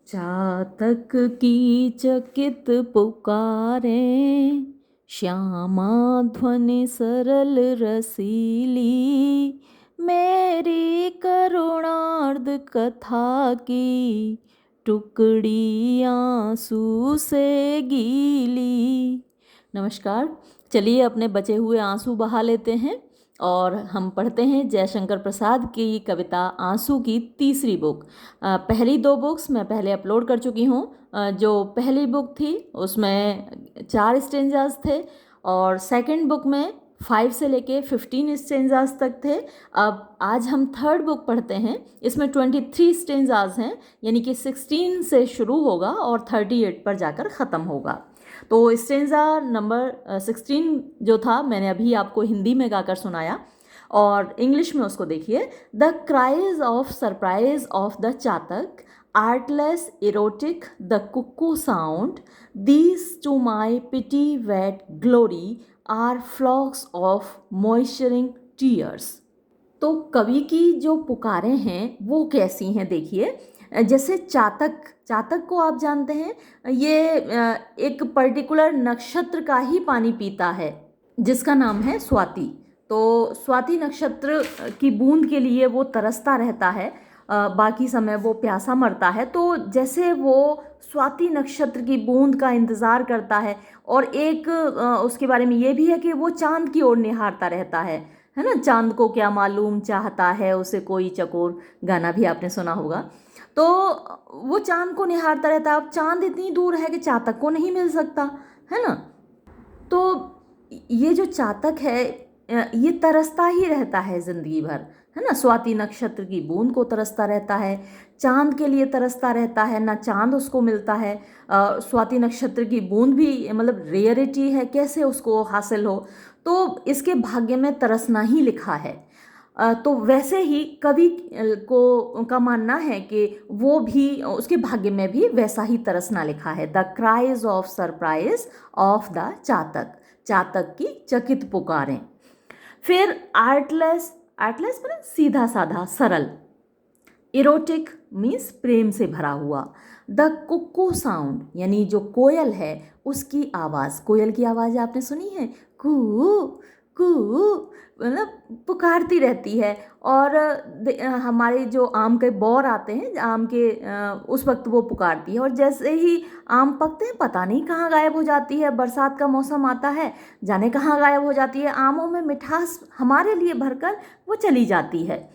चातक की चकित पुकारें, श्यामा ध्वनि सरल रसीली, मेरी करुणार्ध कथा की टुकड़ी आंसू से गीली। नमस्कार, चलिए अपने बचे हुए आंसू बहा लेते हैं और हम पढ़ते हैं जयशंकर प्रसाद की कविता आंसू की तीसरी बुक। पहली दो बुक्स मैं पहले अपलोड कर चुकी हूँ। जो पहली बुक थी उसमें 4 स्टेंजास थे और सेकंड बुक में 5 से लेके 15 स्टेंजास तक थे। अब आज हम थर्ड बुक पढ़ते हैं, इसमें 23 स्टेंजास हैं, यानी कि 16 से शुरू होगा और 38 पर जाकर ख़त्म होगा। तो स्टेंजा नंबर 16 जो था मैंने अभी आपको हिंदी में गाकर सुनाया और इंग्लिश में उसको देखिए। The cries of surprise of the chatak, artless erotic the cuckoo sound, these to my pity wet glory are flocks of moistening tears. तो कवि की जो पुकारें हैं वो कैसी हैं देखिए। जैसे चातक, चातक को आप जानते हैं, ये एक पर्टिकुलर नक्षत्र का ही पानी पीता है जिसका नाम है स्वाति। तो स्वाति नक्षत्र की बूंद के लिए वो तरसता रहता है, बाकी समय वो प्यासा मरता है। तो जैसे वो स्वाति नक्षत्र की बूंद का इंतज़ार करता है और एक उसके बारे में ये भी है कि वो चांद की ओर निहारता रहता है ना। चांद को क्या मालूम चाहता है उसे कोई चकोर, गाना भी आपने सुना होगा। तो वो चांद को निहारता रहता है। अब चांद इतनी दूर है कि चातक को नहीं मिल सकता, है ना। तो ये जो चातक है ये तरसता ही रहता है जिंदगी भर, है ना। स्वाति नक्षत्र की बूंद को तरसता रहता है, चांद के लिए तरसता रहता है, ना चांद उसको मिलता है। स्वाति नक्षत्र की बूंद भी मतलब रेयरिटी है, कैसे उसको हासिल हो। तो इसके भाग्य में तरसना ही लिखा है। तो वैसे ही कवि को का मानना है कि वो भी उसके भाग्य में भी वैसा ही तरसना लिखा है। The cries of surprise of the chatak, चातक की चकित पुकारें। फिर आर्टलेस, आर्टलेस मतलब सीधा साधा सरल। इरोटिक मीन्स प्रेम से भरा हुआ। द कुक्कू साउंड यानी जो कोयल है उसकी आवाज़, कोयल की आवाज़ आपने सुनी है, कू कू, मतलब पुकारती रहती है। और हमारे जो आम के बौर आते हैं आम के, उस वक्त वो पुकारती है और जैसे ही आम पकते हैं पता नहीं कहाँ गायब हो जाती है। बरसात का मौसम आता है, जाने कहाँ गायब हो जाती है, आमों में मिठास हमारे लिए भरकर वो चली जाती है।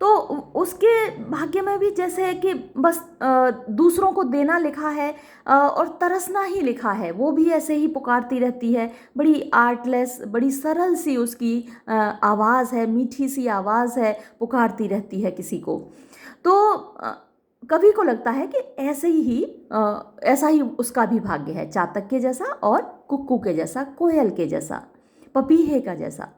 तो उसके भाग्य में भी जैसे है कि बस दूसरों को देना लिखा है और तरसना ही लिखा है। वो भी ऐसे ही पुकारती रहती है, बड़ी आर्टलेस, बड़ी सरल सी उसकी आवाज़ है, मीठी सी आवाज़ है, पुकारती रहती है किसी को। तो कवि को लगता है कि ऐसा ही उसका भी भाग्य है, चातक के जैसा और कुक्कू के जैसा, कोयल के जैसा, पपीहे का जैसा।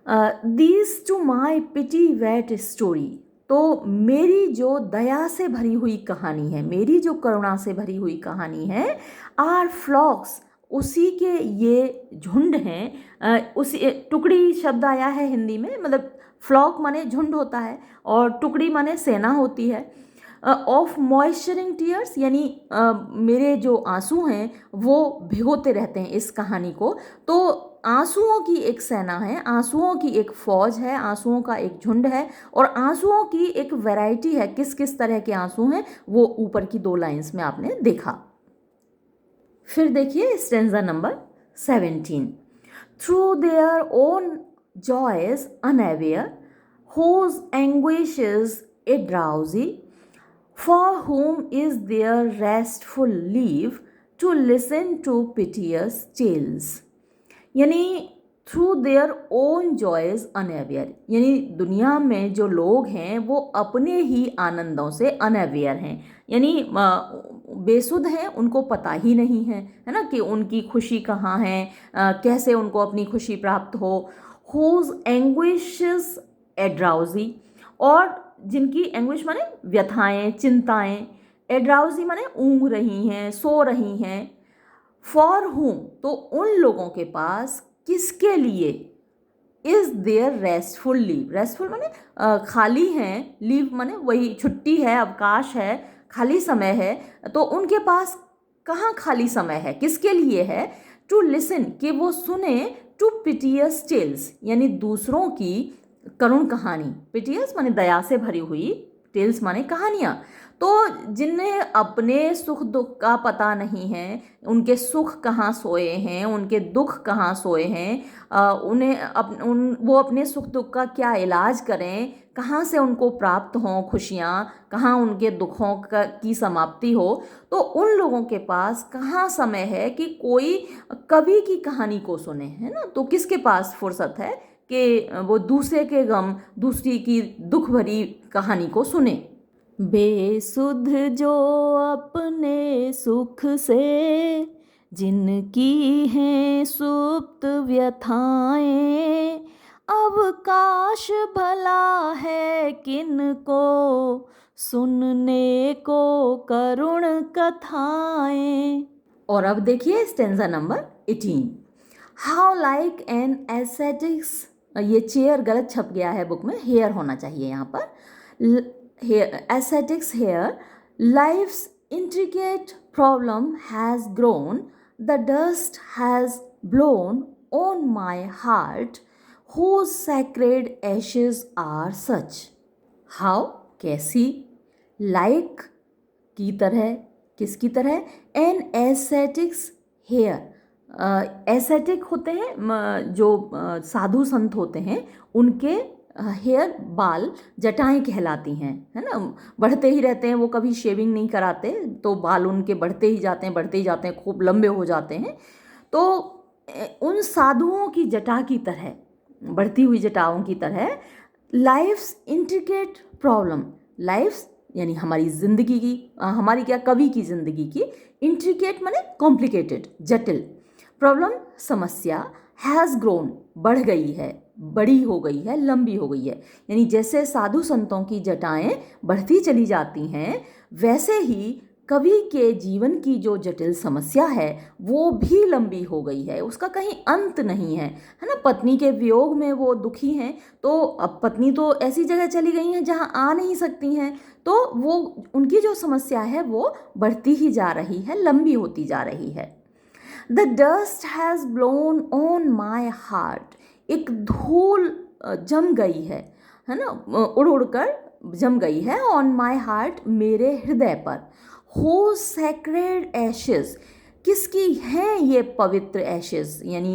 These to my pity wet story, तो मेरी जो दया से भरी हुई कहानी है, मेरी जो करुणा से भरी हुई कहानी है, आर फ्लॉक्स, उसी के ये झुंड हैं। उसी टुकड़ी शब्द आया है हिंदी में, मतलब फ्लॉक माने झुंड होता है और टुकड़ी माने सेना होती है। ऑफ मॉइस्चरिंग टीयर्स यानी मेरे जो आंसू हैं वो भिगोते रहते हैं इस कहानी को। तो आंसुओं की एक सेना है, आंसुओं की एक फौज है, आंसुओं का एक झुंड है और आंसुओं की एक वैरायटी है। किस किस तरह के आंसू हैं वो ऊपर की 2 लाइंस में आपने देखा। फिर देखिए stanza number 17। Through their own joys unaware, whose anguishes a drowsy, for whom is there restful leave to listen to piteous tales। यानी through their own joys unaware, यानी दुनिया में जो लोग हैं वो अपने ही आनंदों से अनअवेयर हैं, यानी बेसुध हैं, उनको पता ही नहीं है ना कि उनकी खुशी कहाँ है, कैसे उनको अपनी खुशी प्राप्त हो। whose anguishes a drowsy, और जिनकी एंग्विश माने व्यथाएं, चिंताएं, एड्राउजी माने ऊँग रही हैं, सो रही हैं। फॉर whom, तो उन लोगों के पास, किसके लिए, is there restful leave, restful माने खाली हैं, लीव माने वही छुट्टी है, अवकाश है, खाली समय है, तो उनके पास कहाँ खाली समय है, किसके लिए है? टू लिसन, कि वो सुने, टू पिटियस टेल्स, यानी दूसरों की करुण कहानी। पिटियस माने दया से भरी हुई, टेल्स माने कहानियाँ। तो जिन्हें अपने सुख दुख का पता नहीं है, उनके सुख कहाँ सोए हैं, उनके दुख कहाँ सोए हैं, वो अपने सुख दुख का क्या इलाज करें, कहाँ से उनको प्राप्त हों खुशियाँ, कहाँ उनके दुखों की समाप्ति हो, तो उन लोगों के पास कहाँ समय है कि कोई कवि की कहानी को सुने, है ना? तो किसके पास फुर्सत है कि वो दूसरे के गम, दूसरी की दुख भरी कहानी को सुने। बेसुध जो अपने सुख से, जिनकी हैं सुप्त व्यथाएं, अब काश भला है किनको सुनने को करुण कथाएं। और अब देखिए stanza number 18। How like an ascetics, ये चेयर गलत छप गया है बुक में, हेयर होना चाहिए यहाँ पर। Ascetics here, life's intricate problem has grown, the dust has blown on my heart, whose sacred ashes are such. How, कैसी, like की तरह, किसकी तरह? एन एसेटिक्स हेयर, एसेटिक होते हैं जो साधु संत होते हैं, उनके हेयर, बाल, जटाएं कहलाती हैं, है ना? बढ़ते ही रहते हैं, वो कभी शेविंग नहीं कराते, तो बाल उनके बढ़ते ही जाते हैं, बढ़ते ही जाते हैं, खूब लंबे हो जाते हैं। तो उन साधुओं की जटा की तरह, बढ़ती हुई जटाओं की तरह, लाइफ्स इंट्रिकेट प्रॉब्लम, लाइफ्स यानी हमारी ज़िंदगी की, हमारी क्या, कवि की ज़िंदगी की, इंट्रिकेट माने कॉम्प्लिकेटेड, जटिल, प्रॉब्लम समस्या, हैज़ ग्रोन बढ़ गई है, बड़ी हो गई है, लंबी हो गई है। यानी जैसे साधु संतों की जटाएं बढ़ती चली जाती हैं, वैसे ही कवि के जीवन की जो जटिल समस्या है वो भी लंबी हो गई है, उसका कहीं अंत नहीं है, है ना? पत्नी के वियोग में वो दुखी हैं, तो अब पत्नी तो ऐसी जगह चली गई हैं जहाँ आ नहीं सकती हैं, तो वो उनकी जो समस्या है वो बढ़ती ही जा रही है, लंबी होती जा रही है। The dust has blown on my heart, एक धूल जम गई है ना? उड़ उड़ कर जम गई है, ऑन माई हार्ट, मेरे हृदय पर। हो सैक्रेड एशेस, किसकी हैं ये पवित्र एशेस, यानी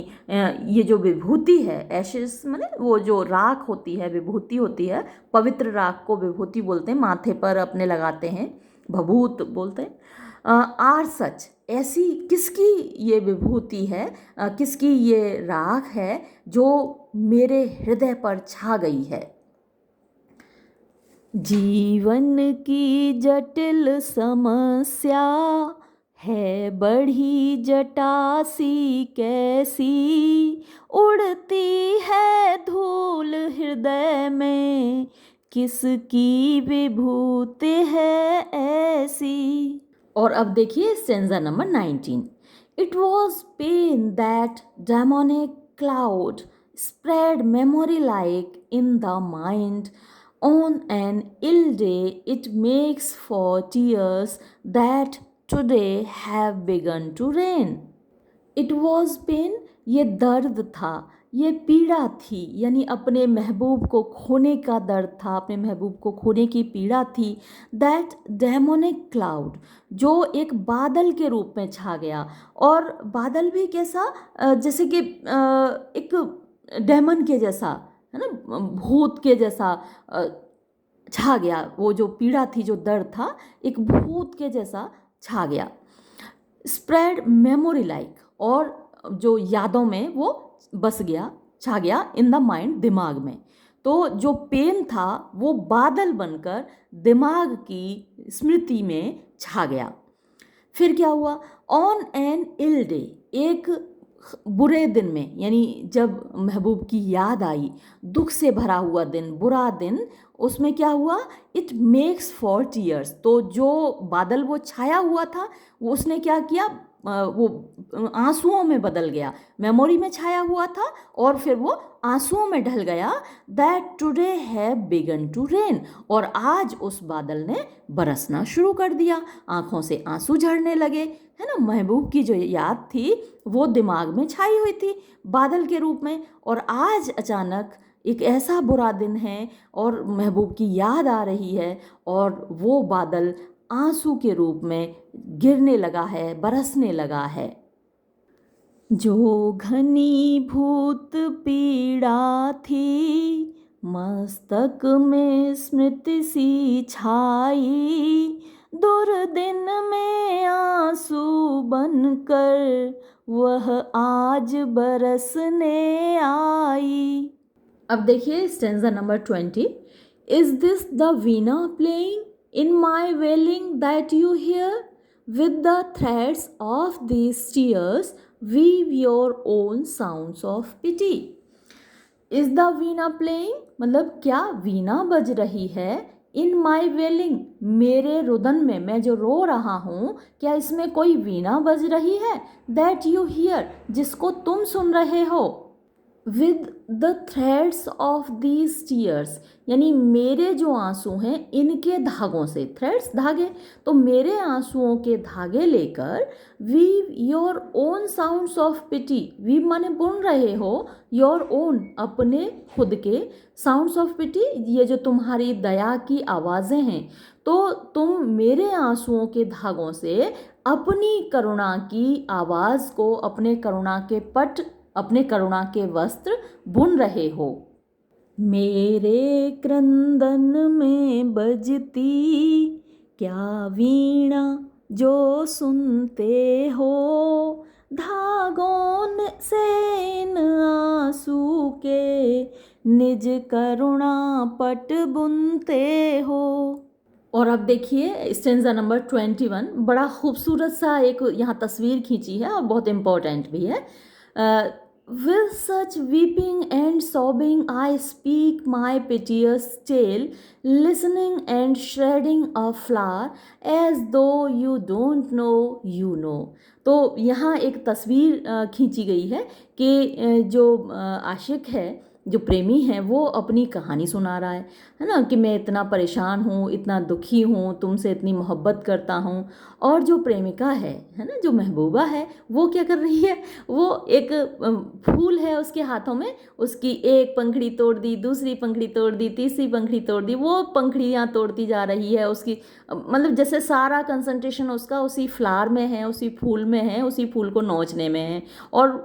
ये जो विभूति है, एशेस माने वो जो राख होती है, विभूति होती है, पवित्र राख को विभूति बोलते हैं, माथे पर अपने लगाते हैं, भभूत बोलते हैं। आर सच, ऐसी किसकी ये विभूति है, किसकी ये राख है जो मेरे हृदय पर छा गई है। जीवन की जटिल समस्या है बढ़ी जटासी कैसी, उड़ती है धूल हृदय में, किसकी विभूति है ऐसी। और अब देखिए stanza number 19। It was pain that demonic cloud spread memory like in the mind, on an ill day it makes for tears that today have begun to rain. It was pain, ये दर्द था, ये पीड़ा थी, यानी अपने महबूब को खोने का दर्द था, अपने महबूब को खोने की पीड़ा थी। दैट डेमोनिक क्लाउड, जो एक बादल के रूप में छा गया, और बादल भी कैसा, जैसे कि एक डेमन के जैसा, है ना, भूत के जैसा छा गया। वो जो पीड़ा थी, जो दर्द था, एक भूत के जैसा छा गया। स्प्रेड मेमोरी लाइक, और जो यादों में वो बस गया, छा गया, इन द माइंड, दिमाग में। तो जो पेन था वो बादल बनकर दिमाग की स्मृति में छा गया। फिर क्या हुआ? ऑन एन इल डे, एक बुरे दिन में, यानी जब महबूब की याद आई, दुख से भरा हुआ दिन, बुरा दिन, उसमें क्या हुआ? इट मेक्स फॉर टीयर्स, तो जो बादल वो छाया हुआ था वो उसने क्या किया? वो आंसुओं में बदल गया, मेमोरी में छाया हुआ था और फिर वो आंसुओं में ढल गया। That today have begun to rain, और आज उस बादल ने बरसना शुरू कर दिया, आंखों से आंसू झड़ने लगे, है ना। महबूब की जो याद थी वो दिमाग में छाई हुई थी बादल के रूप में, और आज अचानक एक ऐसा बुरा दिन है और महबूब की याद आ रही है और वो बादल आंसू के रूप में गिरने लगा है, बरसने लगा है। जो घनीभूत पीड़ा थी मस्तक में स्मृति सी छाई, दुर्दिन में आंसू बनकर वह आज बरसने आई। अब देखिए stanza number 20। Is this the veena playing in my wailing that you hear, with the threads of these tears weave your own sounds of pity. Is the veena playing मतलब क्या वीणा बज रही है, इन माई वेलिंग मेरे रुदन में, मैं जो रो रहा हूँ, क्या इसमें कोई वीणा बज रही है, दैट यू हियर जिसको तुम सुन रहे हो, with the threads of these tears यानी मेरे जो आंसू हैं इनके धागों से, थ्रेड्स धागे, तो मेरे आंसुओं के धागे लेकर weave your own sounds of pity, weave माने बुन रहे हो, योर ओन अपने खुद के, साउंड्स ऑफ पिटी ये जो तुम्हारी दया की आवाज़ें हैं, तो तुम मेरे आंसुओं के धागों से अपनी करुणा की आवाज़ को, अपने करुणा के पट, अपने करुणा के वस्त्र बुन रहे हो। मेरे क्रंदन में बजती क्या वीणा जो सुनते हो, धागों से इन आंसू के निज करुणा पट बुनते हो। और अब देखिए स्टेंजा नंबर 21, बड़ा खूबसूरत सा एक यहाँ तस्वीर खींची है और बहुत इम्पोर्टेंट भी है। With such weeping and sobbing I speak my piteous tale, listening and shredding a flower as though you don't know you know। तो यहाँ एक तस्वीर खींची गई है कि जो आशिक है, जो प्रेमी है, वो अपनी कहानी सुना रहा है ना, कि मैं इतना परेशान हूँ, इतना दुखी हूँ, तुमसे इतनी मोहब्बत करता हूँ। और जो प्रेमिका है ना, जो महबूबा है, वो क्या कर रही है, वो एक फूल है उसके हाथों में, उसकी एक पंखड़ी तोड़ दी, दूसरी पंखड़ी तोड़ दी, तीसरी पंखड़ी तोड़ दी, वो पंखड़ियाँ तोड़ती जा रही है उसकी, मतलब जैसे सारा कंसंट्रेशन उसका उसी फ्लावर में है, उसी फूल में है, उसी फूल को नोचने में है। और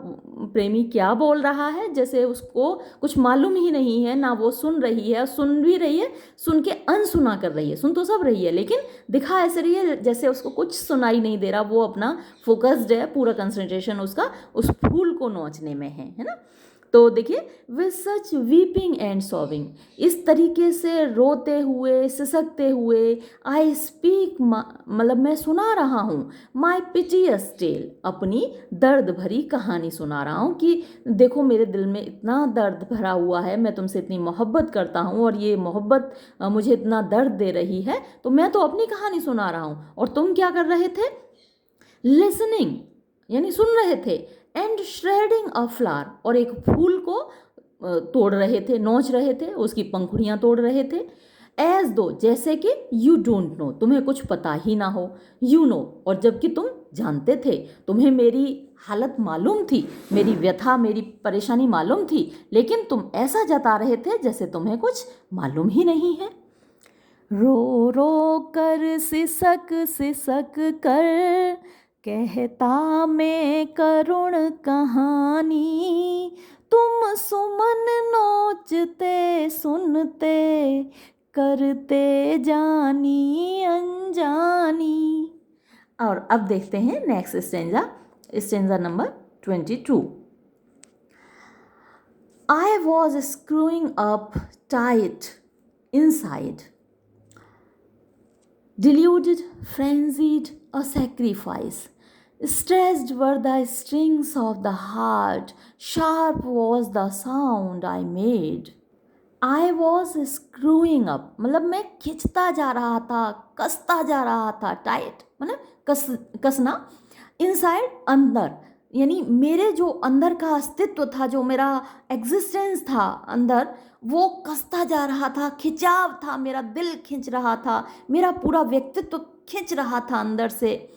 प्रेमी क्या बोल रहा है जैसे उसको कुछ मालूम ही नहीं है, ना वो सुन रही है, सुन भी रही है, सुन के अनसुना कर रही है, सुन तो सब रही है लेकिन दिखा ऐसे रही है जैसे उसको कुछ सुनाई नहीं दे रहा, वो अपना फोकस्ड है, पूरा कंसंट्रेशन उसका उस फूल को नोचने में है ना। तो देखिए with such weeping and sobbing, इस तरीके से रोते हुए, सिसकते हुए, आई स्पीक मतलब मैं सुना रहा हूँ, माई पिटियस टेल अपनी दर्द भरी कहानी सुना रहा हूँ कि देखो मेरे दिल में इतना दर्द भरा हुआ है, मैं तुमसे इतनी मोहब्बत करता हूँ और ये मोहब्बत मुझे इतना दर्द दे रही है, तो मैं तो अपनी कहानी सुना रहा हूँ और तुम क्या कर रहे थे, लिसनिंग यानी सुन रहे थे, एंड श्रेडिंग अ फ्लावर और एक फूल को तोड़ रहे थे, नोच रहे थे, उसकी पंखुड़ियाँ तोड़ रहे थे, एज दो जैसे कि यू डोंट नो तुम्हें कुछ पता ही ना हो, यू नो और जबकि तुम जानते थे, तुम्हें मेरी हालत मालूम थी, मेरी व्यथा, मेरी परेशानी मालूम थी, लेकिन तुम ऐसा जता रहे थे जैसे तुम्हें कुछ मालूम ही नहीं है। रो रो कर सिसक सिसक कर कहता मैं करुण कहानी, तुम सुमन नोचते सुनते करते जानी अनजानी। और अब देखते हैं next stanza, stanza number 22। I was screwing up tight inside, deluded, frenzied, a sacrifice. Stressed were the strings of the heart, sharp was the sound I made. I was screwing up मतलब मैं खिंचता जा रहा था, कसता जा रहा था, tight मतलब कसना, इनसाइड अंदर, यानी मेरे जो अंदर का अस्तित्व था, जो मेरा एग्जिस्टेंस था अंदर, वो कसता जा रहा था, खिंचाव था, मेरा दिल खींच रहा था, मेरा पूरा व्यक्तित्व खींच रहा था अंदर से।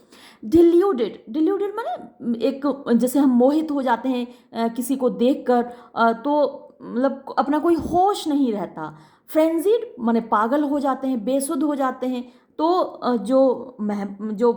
डिल्यूडेड, डिल्यूडेड माने एक, जैसे हम मोहित हो जाते हैं किसी को देखकर, तो मतलब अपना कोई होश नहीं रहता। फ्रेंजीड माने पागल हो जाते हैं, बेसुध हो जाते हैं। तो जो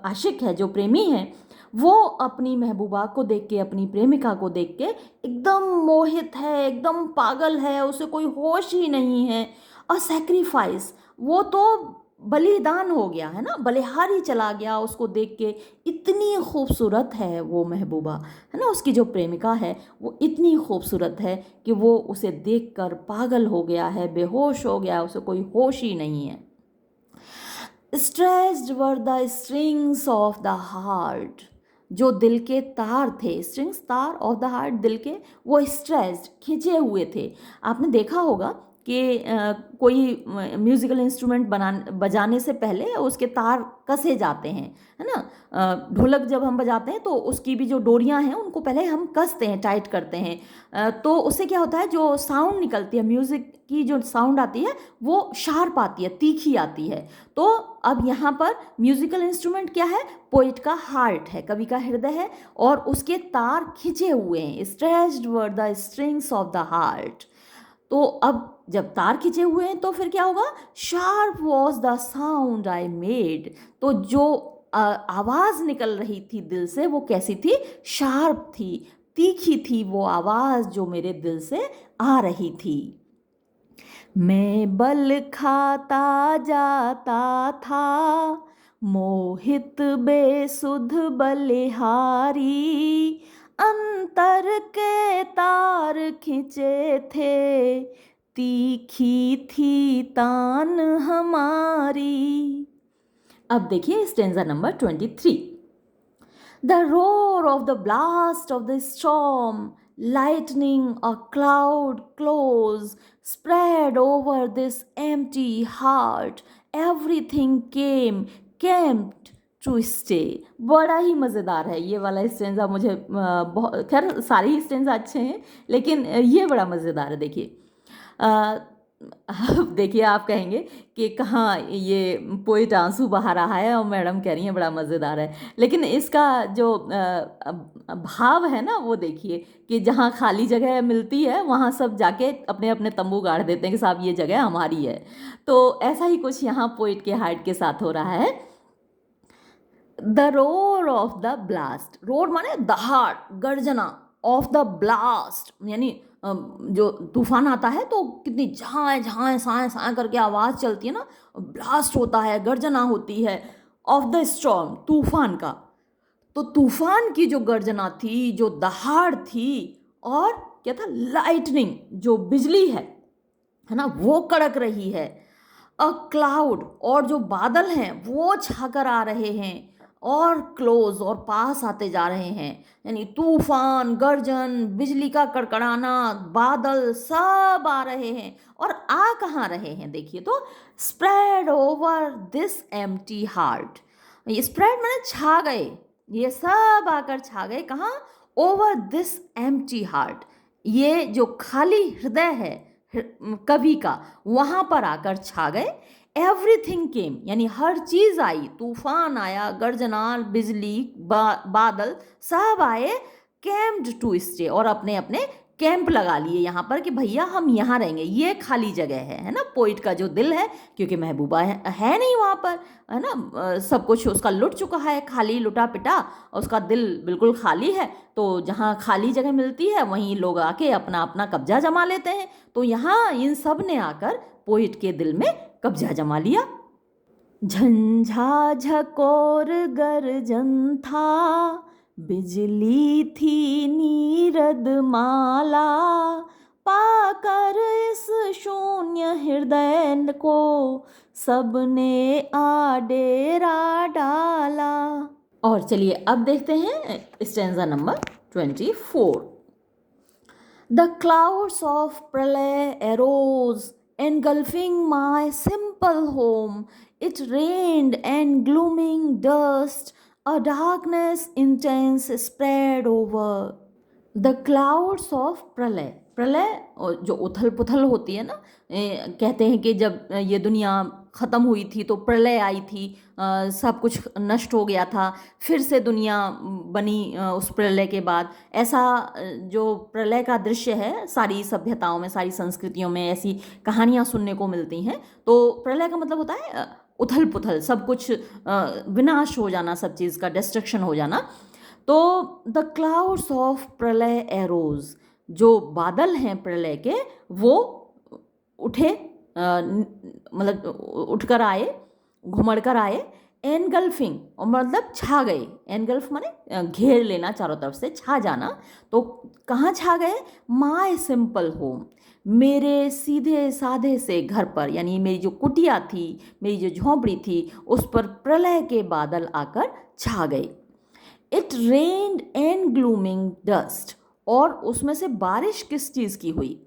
आशिक है, जो प्रेमी है, वो अपनी महबूबा को देख के, अपनी प्रेमिका को देख के एकदम मोहित है, एकदम पागल है, उसे कोई होश ही नहीं है। अ सैक्रिफाइस, वो तो बलिदान हो गया है ना, बलिहारी चला गया उसको देख के। इतनी खूबसूरत है वो महबूबा, है ना, उसकी जो प्रेमिका है वो इतनी खूबसूरत है कि वो उसे देखकर पागल हो गया है, बेहोश हो गया, उसे कोई होश ही नहीं है। Stressed were the strings of the heart, जो दिल के तार थे, स्ट्रिंग्स तार ऑफ द हार्ट, दिल के, वो स्ट्रेस्ड खिंचे हुए थे। आपने देखा होगा कि कोई म्यूज़िकल इंस्ट्रूमेंट बजाने से पहले उसके तार कसे जाते हैं, है ना। ढोलक जब हम बजाते हैं तो उसकी भी जो डोरियां हैं उनको पहले हम कसते हैं, टाइट करते हैं। तो उससे क्या होता है, जो साउंड निकलती है, म्यूज़िक की जो साउंड आती है वो शार्प आती है, तीखी आती है। तो अब यहाँ पर म्यूज़िकल इंस्ट्रूमेंट क्या है, पोइट का हार्ट है, कवि का हृदय है, और उसके तार खिंचे हुए हैं। Stretched were the strings of the heart. तो अब जब तार खिंचे हुए हैं तो फिर क्या होगा, sharp was the sound I made. तो जो आवाज़ निकल रही थी दिल से वो कैसी थी, शार्प थी, तीखी थी वो आवाज़ जो मेरे दिल से आ रही थी। मैं बल खाता जाता था, मोहित बेसुध बलिहारी, अंतर के तार खिंचे थे, तीखी थी तान हमारी। अब देखिए stanza number 23। The roar of the blast of the storm, lightning a cloud close, spread over this empty heart. Everything came to stay. बड़ा ही मज़ेदार है ये वाला स्टेंजा, मुझे बहुत, खैर सारे ही स्टेंजा अच्छे हैं लेकिन ये बड़ा मज़ेदार है। देखिए देखिए, आप कहेंगे कि कहाँ ये पोइट आंसू बहा रहा है और मैडम कह रही हैं बड़ा मज़ेदार है, लेकिन इसका जो भाव है ना वो देखिए कि जहाँ खाली जगह मिलती है वहाँ सब जाके अपने अपने तंबू गाड़ देते हैं कि साहब ये जगह हमारी है। तो ऐसा ही कुछ यहाँ पोइट के हार्ट के साथ हो रहा है। The roar of the blast, roar माने दहाड़, गर्जना, ऑफ द ब्लास्ट यानी जो तूफान आता है तो कितनी झाएं झाएं साएं साएं करके आवाज़ चलती है ना, ब्लास्ट होता है, गर्जना होती है। ऑफ द स्टॉर्म, तूफान का, तो तूफान की जो गर्जना थी, जो दहाड़ थी, और क्या था, लाइटनिंग, जो बिजली है ना, वो कड़क रही है। अ क्लाउड, और जो बादल हैं वो छाकर आ रहे हैं, और क्लोज, और पास आते जा रहे हैं। यानी तूफान, गर्जन, बिजली का कड़कड़ाना, बादल सब आ रहे हैं, और आ कहाँ रहे हैं देखिए तो, spread over this empty heart. ये स्प्रेड माने छा गए, ये सब आकर छा गए कहाँ, ओवर दिस एम्प्टी हार्ट, ये जो खाली हृदय है कवि का, वहाँ पर आकर छा गए। एवरीथिंग केम, यानी हर चीज़ आई, तूफान आया, गर्जना, बिजली, बादल सब आए। कैम्प्ड टू स्टे, और अपने अपने कैंप लगा लिए यहाँ पर कि भैया हम यहाँ रहेंगे, ये खाली जगह है ना। पोइट का जो दिल है, क्योंकि महबूबा है नहीं वहाँ पर, है ना, सब कुछ उसका लुट चुका है, खाली लुटा पिटा, उसका दिल बिल्कुल खाली है। तो जहाँ खाली जगह मिलती है वहीं लोग आके अपना अपना कब्जा जमा लेते हैं। तो यहाँ इन सब ने आकर पोइट के दिल में कब्जा जमा लिया। झंझा झकोर गर्जन था, बिजली थी नीरद माला, पाकर इस शून्य हृदय को सबने आ डेरा डाला। और चलिए अब देखते हैं stanza number 24। The clouds of प्रलय arrows, engulfing my simple home. It rained and glooming dust, A darkness intense spread over the clouds of प्रलय। प्रलय जो उथल पुथल होती है ना, कहते हैं कि जब ये दुनिया ख़त्म हुई थी तो प्रलय आई थी, सब कुछ नष्ट हो गया था, फिर से दुनिया बनी उस प्रलय के बाद। ऐसा जो प्रलय का दृश्य है, सारी सभ्यताओं में, सारी संस्कृतियों में ऐसी कहानियाँ सुनने को मिलती हैं। तो प्रलय का मतलब होता है उथल पुथल, सब कुछ विनाश हो जाना, सब चीज़ का डिस्ट्रक्शन हो जाना। तो द क्लाउड्स ऑफ प्रलय एरोज, जो बादल हैं प्रलय के, वो उठे, मतलब उठकर आए, घुमड़ कर आए। एनगल्फिंग और मतलब छा गए, एनगल्फ माने घेर लेना, चारों तरफ से छा जाना। तो कहाँ छा गए? माय सिंपल होम, मेरे सीधे साधे से घर पर, यानी मेरी जो कुटिया थी, मेरी जो झोंपड़ी थी, उस पर प्रलय के बादल आकर छा गए। इट रेन्ड एंड ग्लूमिंग डस्ट, और उसमें से बारिश किस चीज़ की हुई?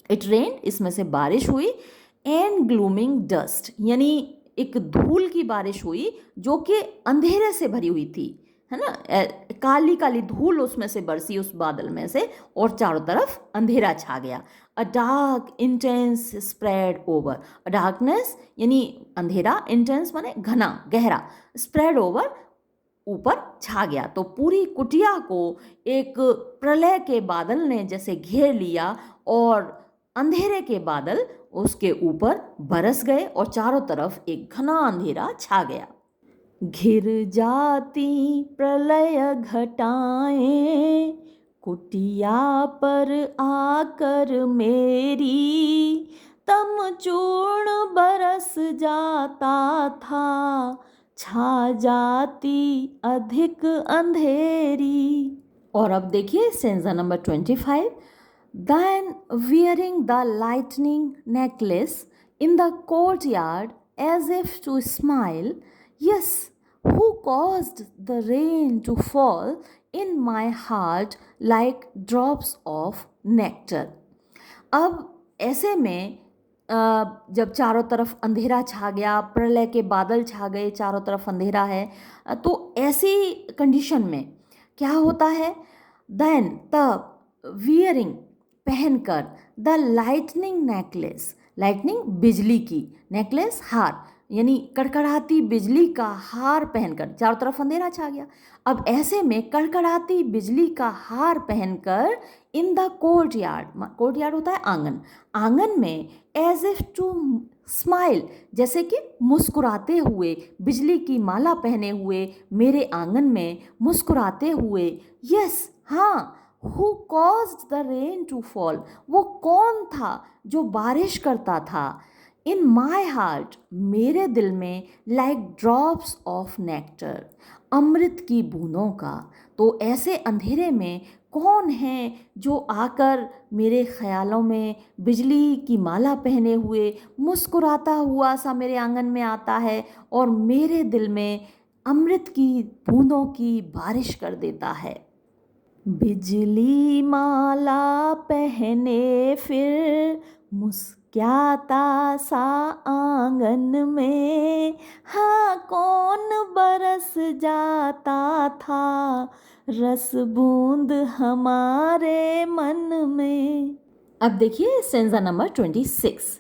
इट रेन्ड, इसमें से बारिश हुई, एंड ग्लूमिंग डस्ट यानी एक धूल की बारिश हुई जो कि अंधेरे से भरी हुई थी, है ना। काली काली धूल उसमें से बरसी, उस बादल में से, और चारों तरफ अंधेरा छा गया। अ डार्क इंटेंस स्प्रेड ओवर, अ डार्कनेस यानी अंधेरा, इंटेंस माने घना गहरा, स्प्रेड ओवर ऊपर छा गया। तो पूरी कुटिया को एक प्रलय के बादल ने जैसे घेर लिया, और अंधेरे के बादल उसके ऊपर बरस गए, और चारों तरफ एक घना अंधेरा छा गया। घिर जाती प्रलय घटाएं कुटिया पर आकर मेरी, तम चूर्ण बरस जाता था, छा जाती अधिक अंधेरी। और अब देखिए stanza number 25। Then wearing the lightning necklace in the courtyard as if to smile, yes, who caused the rain to fall in my heart like drops of nectar। अब ऐसे में जब चारों तरफ अंधेरा छा गया, प्रलय के बादल छा गए, चारों तरफ अंधेरा है, तो ऐसी कंडीशन में क्या होता है? देन तब, वियरिंग पहनकर, द लाइटनिंग नेकलेस, लाइटनिंग बिजली की, नेकलेस हार, यानी कड़कड़ाती बिजली का हार पहनकर, चारों तरफ अंधेरा छा गया। अब ऐसे में कड़कड़ाती बिजली का हार पहनकर, in the court yard, court yard होता है आंगन, आंगन में, एज इफ टू स्माइल, जैसे कि मुस्कुराते हुए, बिजली की माला पहने हुए मेरे आंगन में मुस्कुराते हुए। यस, हाँ, who caused the rain to fall, वो कौन था जो बारिश करता था? इन माई हार्ट, मेरे दिल में, लाइक ड्रॉप्स ऑफ नेक्टर, अमृत की बूंदों का। तो ऐसे अंधेरे में कौन है जो आकर मेरे ख्यालों में बिजली की माला पहने हुए, मुस्कुराता हुआ सा मेरे आंगन में आता है, और मेरे दिल में अमृत की बूंदों की बारिश कर देता है। बिजली माला पहने फिर मुस्कुराता सा आंगन में, हाँ कौन बरस जाता था रस बूंद हमारे मन में। अब देखिए stanza number 26।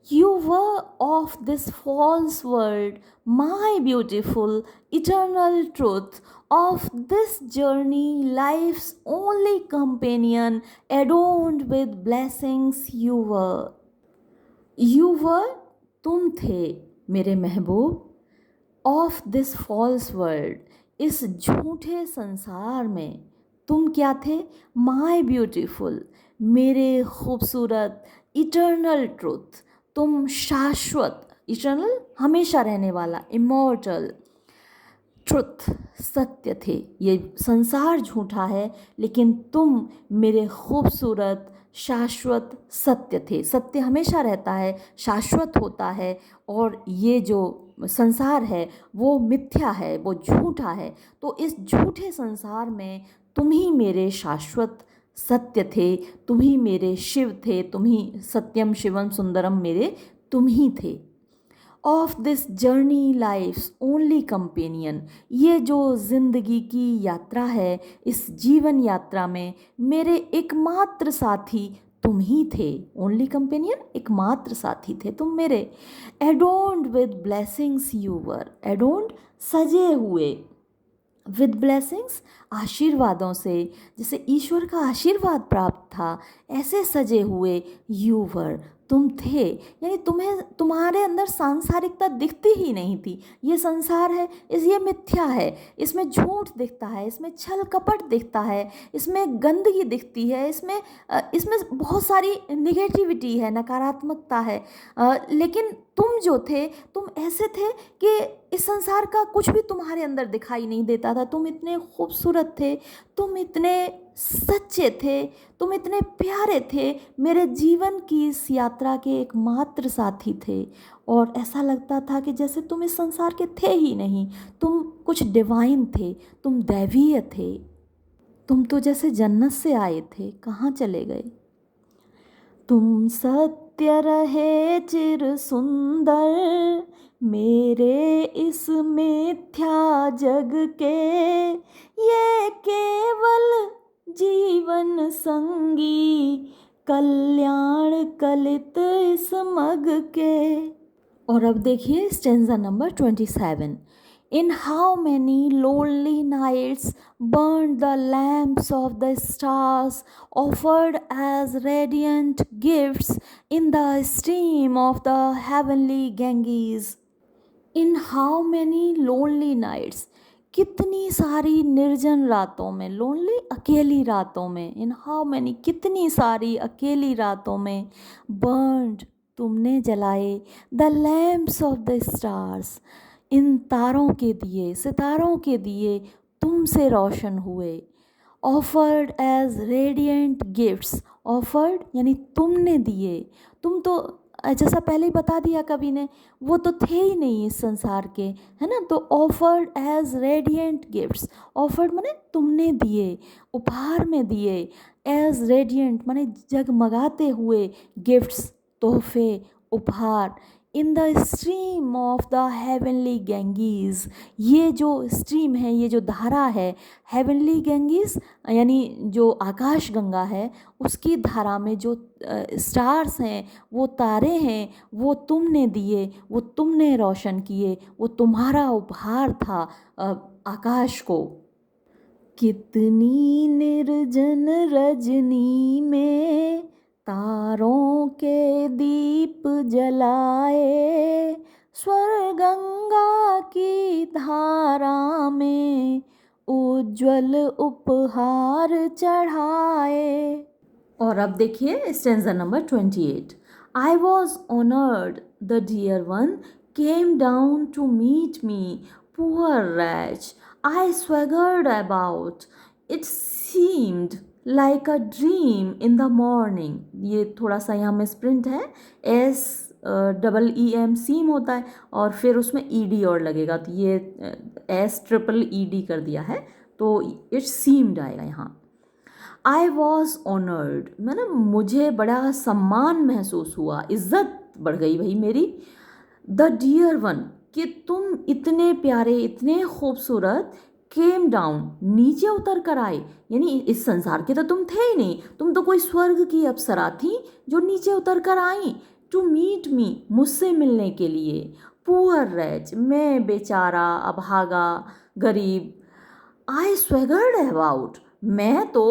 You were of this false world, my beautiful eternal truth, of this journey life's only companion, adorned with blessings you were। You were, तुम थे मेरे महबूब, of this false world, इस झूठे संसार में तुम क्या थे? my beautiful, मेरे खूबसूरत, eternal truth, तुम शाश्वत, इटर्नल हमेशा रहने वाला, इमॉर्टल, ट्रुथ सत्य थे। ये संसार झूठा है, लेकिन तुम मेरे खूबसूरत शाश्वत सत्य थे। सत्य हमेशा रहता है, शाश्वत होता है, और ये जो संसार है वो मिथ्या है, वो झूठा है। तो इस झूठे संसार में तुम ही मेरे शाश्वत सत्य थे, तुम ही मेरे शिव थे, तुम ही सत्यम शिवम सुंदरम, मेरे तुम ही थे। Of this journey life's only companion, ये जो ज़िंदगी की यात्रा है, इस जीवन यात्रा में मेरे एकमात्र साथी तुम ही थे। ओनली कंपेनियन, एकमात्र साथी थे तुम मेरे। एडोन्ड विद ब्लेसिंग्स यू वर, एडोन्ड सजे हुए, विद ब्लेसिंग्स आशीर्वादों से, जैसे ईश्वर का आशीर्वाद प्राप्त था ऐसे सजे हुए यू वर तुम थे। यानी तुम्हें, तुम्हारे अंदर सांसारिकता दिखती ही नहीं थी। ये संसार है, ये मिथ्या है, इसमें झूठ दिखता है, इसमें छल कपट दिखता है, इसमें गंदगी दिखती है, इसमें बहुत सारी निगेटिविटी है, नकारात्मकता है। लेकिन तुम जो थे, तुम ऐसे थे कि इस संसार का कुछ भी तुम्हारे अंदर दिखाई नहीं देता था। तुम इतने खूबसूरत थे, तुम इतने सच्चे थे, तुम इतने प्यारे थे, मेरे जीवन की इस यात्रा के एकमात्र साथी थे। और ऐसा लगता था कि जैसे तुम इस संसार के थे ही नहीं, तुम कुछ डिवाइन थे, तुम दैवीय थे। तुम तो जैसे जन्नत से आए थे, कहाँ चले गए? तुम सत्य रहे चिर सुंदर मेरे इस मिथ्या जग के, ये केवल जीवन संगी कल्याण कलित इस मग के। और अब देखिए stanza number 27। In how many lonely nights burned the lamps of the stars, offered as radiant gifts in the stream of the heavenly Ganges. In how many lonely nights, कितनी सारी निर्जन रातों में, लोनली अकेली रातों में, इन हाउ मैनी कितनी सारी अकेली रातों में, बर्न्ड तुमने जलाए, the lamps of the stars इन तारों के दिए, सितारों के दिए तुमसे रोशन हुए। Offered as radiant gifts, offered यानी तुमने दिए, तुम तो जैसा पहले ही बता दिया कवि ने, वो तो थे ही नहीं इस संसार के, है ना। तो offered as radiant gifts, offered माने तुमने दिए, उपहार में दिए, एज रेडिएंट माने जगमगाते हुए, गिफ्ट्स तोहफे, उपहार, in the stream of the heavenly Genghis, ये जो स्ट्रीम है, ये जो धारा है, हेवनली गैंगीज यानी जो आकाश गंगा है, उसकी धारा में जो स्टार्स हैं, वो तारे हैं, वो तुमने दिए, वो तुमने रोशन किए, वो तुम्हारा उपहार था आकाश को। कितनी निर्जन रजनी में तारों के दीप जलाए, स्वर गंगा की धारा में उज्ज्वल उपहार चढ़ाए। और अब देखिए stanza number 28। I was honoured the dear one came down to meet me, poor wretch I swaggered about, it seemed like a dream in the morning। ये थोड़ा सा यहाँ में स्प्रिंट है, SEEM सीम होता है और फिर उसमें ED और लगेगा, तो ये SEED कर दिया है, तो इट सीम्ड आएगा यहाँ। आई वॉज ऑनर्ड मैंने मुझे बड़ा सम्मान महसूस हुआ, इज्जत बढ़ गई भाई मेरी। द डियर वन कि तुम इतने प्यारे, इतने खूबसूरत, केम डाउन नीचे उतर कर आए, यानी इस संसार के तो तुम थे ही नहीं, तुम तो कोई स्वर्ग की अप्सरा थी जो नीचे उतर कर आई। टू मीट मी मुझसे मिलने के लिए, पुअर रैच मैं बेचारा, अभागा, गरीब, आई स्वेगर्ड अबाउट मैं तो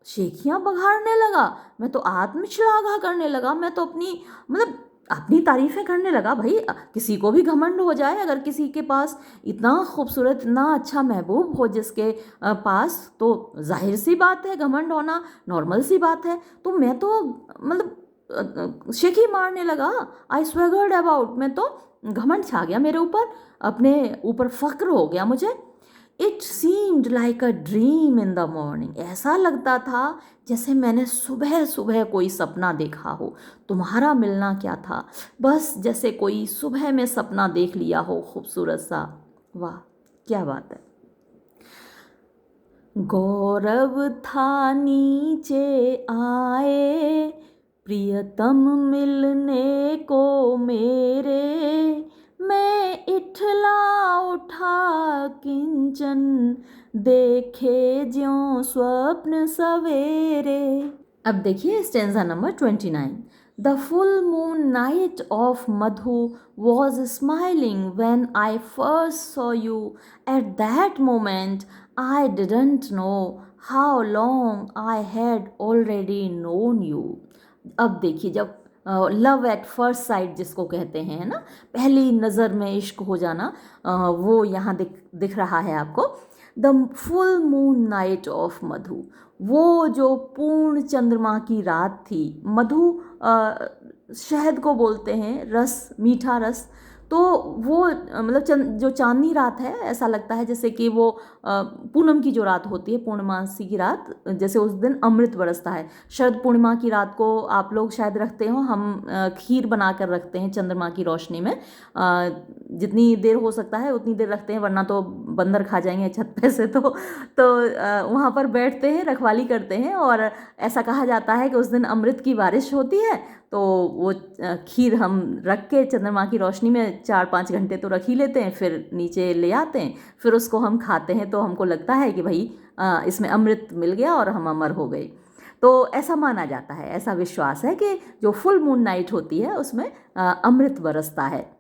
शेखियाँ बघाड़ने लगा, मैं तो आत्मश्लाघा करने लगा, मैं तो अपनी मतलब अपनी तारीफ़ें करने लगा। भाई किसी को भी घमंड हो जाए, अगर किसी के पास इतना खूबसूरत, इतना अच्छा महबूब हो जिसके पास, तो जाहिर सी बात है घमंड होना नॉर्मल सी बात है। तो मैं तो मतलब शेखी मारने लगा, आई स्वेगर्ड अबाउट मैं तो घमंड छा गया मेरे ऊपर, अपने ऊपर फ़क्र हो गया मुझे। It seemed like a dream in the morning, ऐसा लगता था जैसे मैंने सुबह सुबह कोई सपना देखा हो। तुम्हारा मिलना क्या था, बस जैसे कोई सुबह में सपना देख लिया हो खूबसूरत सा। वाह क्या बात है। गौरव था नीचे आए प्रियतम मिलने को मेरे, मैं इठला उठा किंचन, देखे ज्यों स्वप्न सवेरे। अब देखिए stanza number 29। The full moon night of Madhu was smiling when I first saw you, at that moment I didn't know how long I had already known you. अब देखिए जब लव एट फर्स्ट साइट जिसको कहते हैं, है ना, पहली नज़र में इश्क हो जाना, वो यहाँ दिख रहा है आपको। The full moon night of Madhu, वो जो पूर्ण चंद्रमा की रात थी। मधु शहद को बोलते हैं, रस, मीठा रस। तो वो मतलब जो चांदनी रात है, ऐसा लगता है जैसे कि वो पूनम की जो रात होती है, पूर्णमासी की रात, जैसे उस दिन अमृत बरसता है। शरद पूर्णिमा की रात को आप लोग शायद रखते हो, हम खीर बना कर रखते हैं चंद्रमा की रोशनी में। जितनी देर हो सकता है उतनी देर रखते हैं, वरना तो बंदर खा जाएंगे छत पे से। तो वहाँ पर बैठते हैं, रखवाली करते हैं, और ऐसा कहा जाता है कि उस दिन अमृत की बारिश होती है। तो वो खीर हम रख के चंद्रमा की रोशनी में 4-5 घंटे तो रख ही लेते हैं, फिर नीचे ले आते हैं, फिर उसको हम खाते हैं। तो हमको लगता है कि भाई इसमें अमृत मिल गया और हम अमर हो गए। तो ऐसा माना जाता है, ऐसा विश्वास है कि जो फुल मून नाइट होती है उसमें अमृत बरसता है।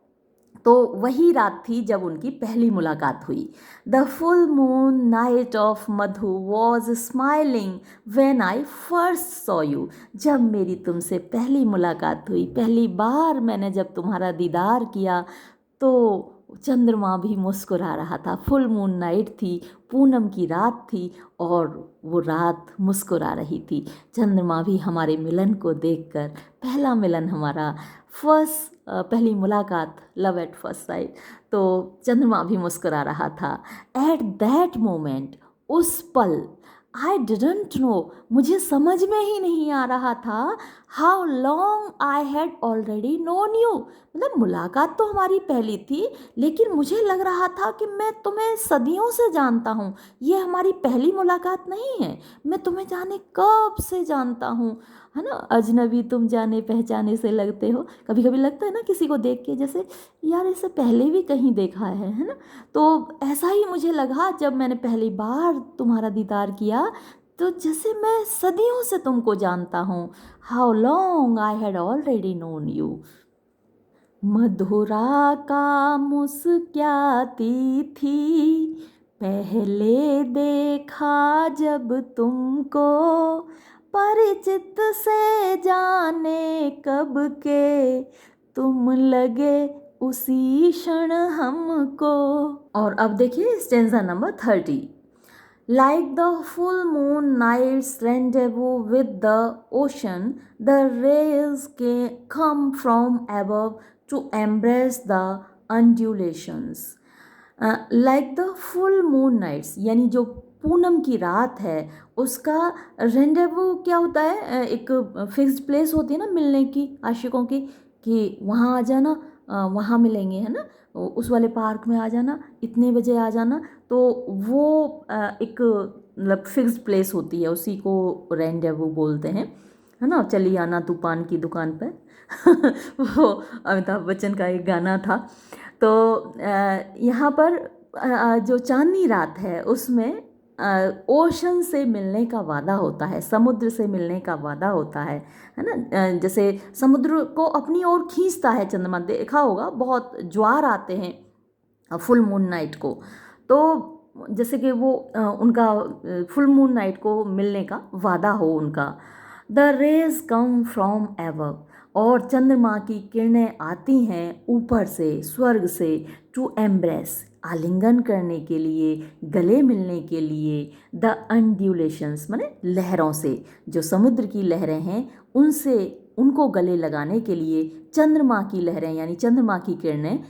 तो वही रात थी जब उनकी पहली मुलाकात हुई। The full moon night of Madhu was smiling when I first saw you, जब मेरी तुमसे पहली मुलाकात हुई, पहली बार मैंने जब तुम्हारा दीदार किया, तो चंद्रमा भी मुस्कुरा रहा था। फुल मून नाइट थी, पूनम की रात थी, और वो रात मुस्कुरा रही थी। चंद्रमा भी हमारे मिलन को देखकर, पहला मिलन हमारा, पहली मुलाकात, लव एट फर्स्ट साइट, तो चंद्रमा भी मुस्कुरा रहा था। एट दैट मोमेंट, उस पल, आई डिडंट नो, मुझे समझ में ही नहीं आ रहा था, how long I had already known you, मतलब मुलाकात तो हमारी पहली थी, लेकिन मुझे लग रहा था कि मैं तुम्हें सदियों से जानता हूँ। ये हमारी पहली मुलाकात नहीं है, मैं तुम्हें जाने कब से जानता हूँ, है ना। अजनबी तुम जाने पहचाने से लगते हो। कभी कभी लगता है ना किसी को देख के, जैसे यार इससे पहले भी कहीं देखा है ना। तो ऐसा ही मुझे लगा जब मैंने पहली बार तुम्हारा दीदार किया, तो जैसे मैं सदियों से तुमको जानता हूँ। How long I had already known you. मधुरा का मुस्कुराती थी, पहले देखा जब तुमको, परिचित से जाने कब के, तुम लगे उसी क्षण हमको। और अब देखिए stanza number 30। Like the full moon night's rendezvous with the ocean, the rays come from above to embrace the undulations. Like the full moon nights, यानी जो पूनम की रात है उसका रेंडेवू क्या होता है, एक फिक्स्ड प्लेस होती है ना मिलने की, आशिकों की, कि वहाँ आ जाना, वहाँ मिलेंगे, है ना, उस वाले पार्क में आ जाना, इतने बजे आ जाना। तो वो एक मतलब फिक्स्ड प्लेस होती है, उसी को रेंडेवू बोलते हैं, है ना। चली आना तू पान की दुकान पर वो अमिताभ बच्चन का एक गाना था। तो यहाँ पर जो चांदनी रात है उसमें ओशन से मिलने का वादा होता है, समुद्र से मिलने का वादा होता है ना। जैसे समुद्र को अपनी ओर खींचता है चंद्रमा, देखा होगा बहुत ज्वार आते हैं फुल मून नाइट को। तो जैसे कि वो उनका फुल मून नाइट को मिलने का वादा हो उनका। The rays come from above, और चंद्रमा की किरणें आती हैं ऊपर से, स्वर्ग से, टू एम्ब्रेस, आलिंगन करने के लिए, गले मिलने के लिए, द अनड्यूलेशंस माने लहरों से, जो समुद्र की लहरें हैं उनसे, उनको गले लगाने के लिए चंद्रमा की लहरें यानी चंद्रमा की किरणें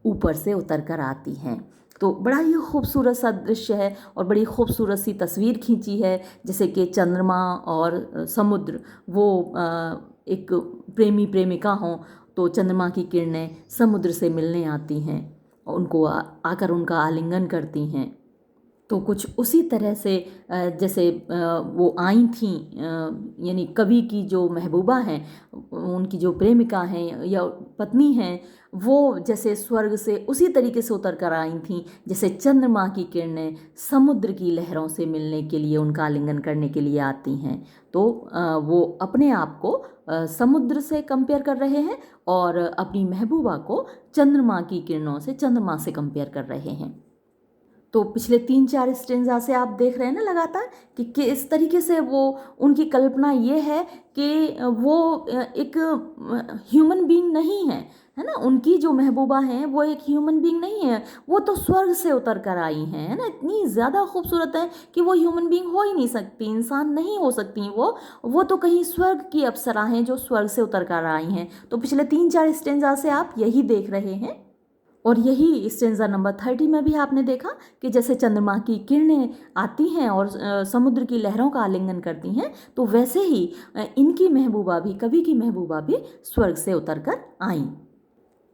ऊपर से उतर कर आती हैं। तो बड़ा ही खूबसूरत सा दृश्य है और बड़ी खूबसूरत सी तस्वीर खींची है, जैसे कि चंद्रमा और समुद्र, वो एक प्रेमी प्रेमिका हों, तो चंद्रमा की किरणें समुद्र से मिलने आती हैं और उनको आकर उनका आलिंगन करती हैं। तो कुछ उसी तरह से जैसे वो आई थी, यानी कवि की जो महबूबा हैं, उनकी जो प्रेमिका हैं या पत्नी हैं, वो जैसे स्वर्ग से उसी तरीके से उतर कर आई थी, जैसे चंद्रमा की किरणें समुद्र की लहरों से मिलने के लिए, उनका आलिंगन करने के लिए आती हैं। तो वो अपने आप को समुद्र से कंपेयर कर रहे हैं और अपनी महबूबा को चंद्रमा की किरणों से, चंद्रमा से कंपेयर कर रहे हैं। तो पिछले 3-4 स्टेंजा से आप देख रहे हैं ना लगातार कि किस तरीके से वो, उनकी कल्पना ये है कि वो एक ह्यूमन बीइंग नहीं है ना। उनकी जो महबूबा हैं वो एक ह्यूमन बीइंग नहीं है, वो तो स्वर्ग से उतर कर आई हैं, है ना। इतनी ज़्यादा खूबसूरत है कि वो ह्यूमन बीइंग हो ही नहीं सकती, इंसान नहीं हो सकती वो तो कहीं स्वर्ग की अप्सरा हैं जो स्वर्ग से उतर कर आई हैं। तो पिछले 3-4 स्टेंजा से आप यही देख रहे हैं। और यही स्टेंजा नंबर 30 में भी आपने देखा कि जैसे चंद्रमा की किरणें आती हैं और समुद्र की लहरों का आलिंगन करती हैं, तो वैसे ही इनकी महबूबा भी, कवि की महबूबा भी स्वर्ग से उतर कर आई।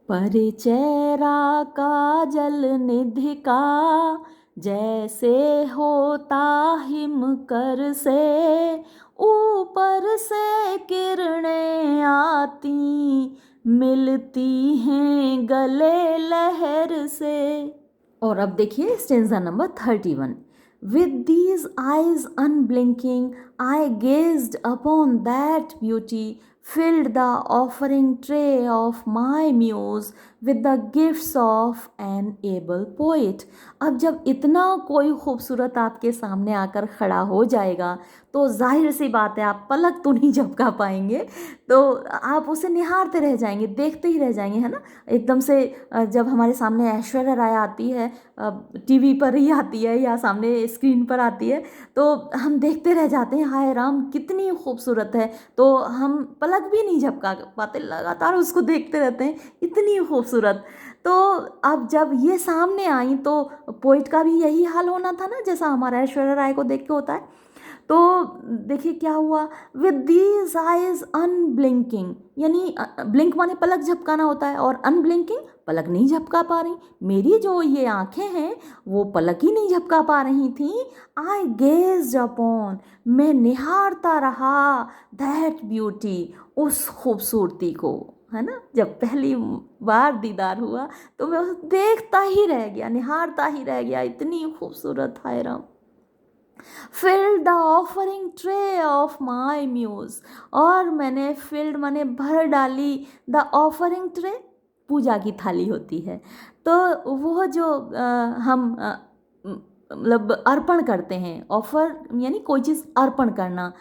परिचेरा का जल निधि का जैसे होता हिम कर से, ऊपर से किरणें आती मिलती हैं गले लहर से। और अब देखिए stanza number 31। With these eyes unblinking, I gazed upon that beauty, filled the offering tray of my muse with the gifts of an able poet। अब जब इतना कोई खूबसूरत आपके सामने आकर खड़ा हो जाएगा तो जाहिर सी बात है आप पलक तो नहीं झपका पाएंगे, तो आप उसे निहारते रह जाएंगे, देखते ही रह जाएंगे, है ना। एकदम से जब हमारे सामने ऐश्वर्या राय आती है, टीवी पर ही आती है या सामने स्क्रीन पर आती है, तो हम देखते रह जाते हैं, हाय राम कितनी खूबसूरत है, तो हम पलक भी नहीं झपका पाते, लगातार उसको देखते रहते हैं, इतनी खूबसूरत। तो अब जब ये सामने आई तो पोइट का भी यही हाल होना था ना, जैसा हमारा ऐश्वर्या राय को देख के होता है। तो देखिए क्या हुआ, विद दीज आइज अनब्लिंकिंग, यानी ब्लिंक माने पलक झपकाना होता है, और अनब्लिंकिंग पलक नहीं झपका पा रही। मेरी जो ये आंखें हैं वो पलक ही नहीं झपका पा रही थी। आई गेज्ड अपॉन, मैं निहारता रहा, दैट ब्यूटी, उस खूबसूरती को, है ना। जब पहली बार दीदार हुआ तो मैं उसे देखता ही रह गया, निहारता ही रह गया, इतनी खूबसूरत है Ram. Filled the offering tray of my muse, और मैंने फिल्ड माने भर डाली, द ऑफरिंग ट्रे पूजा की थाली होती है, तो वो जो हम मतलब अर्पण करते हैं, ऑफर यानी कोई चीज़ अर्पण करना,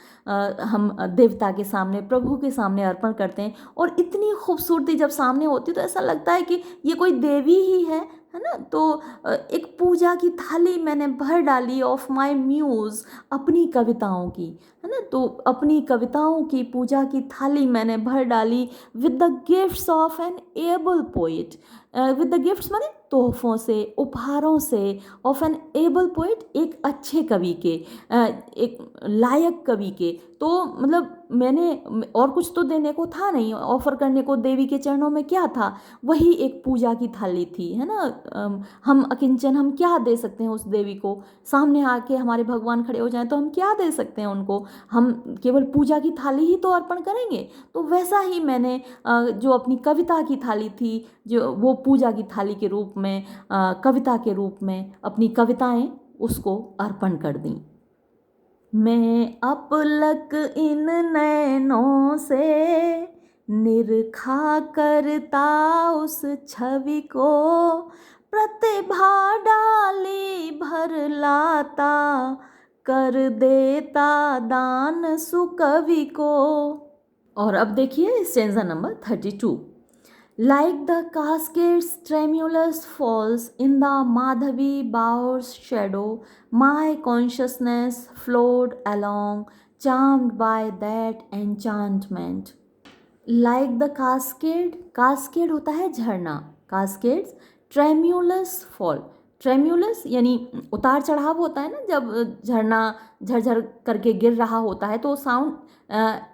हम देवता के सामने, प्रभु के सामने अर्पण करते हैं, और इतनी खूबसूरती जब सामने होती तो ऐसा लगता है कि ये कोई देवी ही है ना। तो एक पूजा की थाली मैंने भर डाली ऑफ माई म्यूज़, अपनी कविताओं की, है ना। तो अपनी कविताओं की पूजा की थाली मैंने भर डाली, with the gifts of an able poet, with the gifts माने तोहफों से, उपहारों से, ऑफ एन एबल पोइट, एक अच्छे कवि के, एक लायक कवि के। तो मतलब मैंने और कुछ तो देने को था नहीं, ऑफर करने को देवी के चरणों में क्या था, वही एक पूजा की थाली थी, है ना। हम अकिंचन, हम क्या दे सकते हैं उस देवी को, सामने आके हमारे भगवान खड़े हो जाएं तो हम क्या दे सकते हैं उनको, हम केवल पूजा की थाली ही तो अर्पण करेंगे। तो वैसा ही मैंने जो अपनी कविता की थाली थी, जो वो पूजा की थाली के रूप में, कविता के रूप में अपनी कविताएं उसको अर्पण कर दी। मैं अपलक इन नैनों से निरखा करता उस छवि को, प्रतिभा डाली भर लाता, कर देता दान सुकवि को। और अब देखिए stanza number 32। Like the cascade's tremulous falls in the Madhavi bower's shadow, my consciousness flowed along, charmed by that enchantment. Like the cascade, cascade होता है झरना, cascades, tremulous fall, ट्रेम्युलस यानी उतार चढ़ाव होता है ना, जब झरना झरझर करके गिर रहा होता है तो साउंड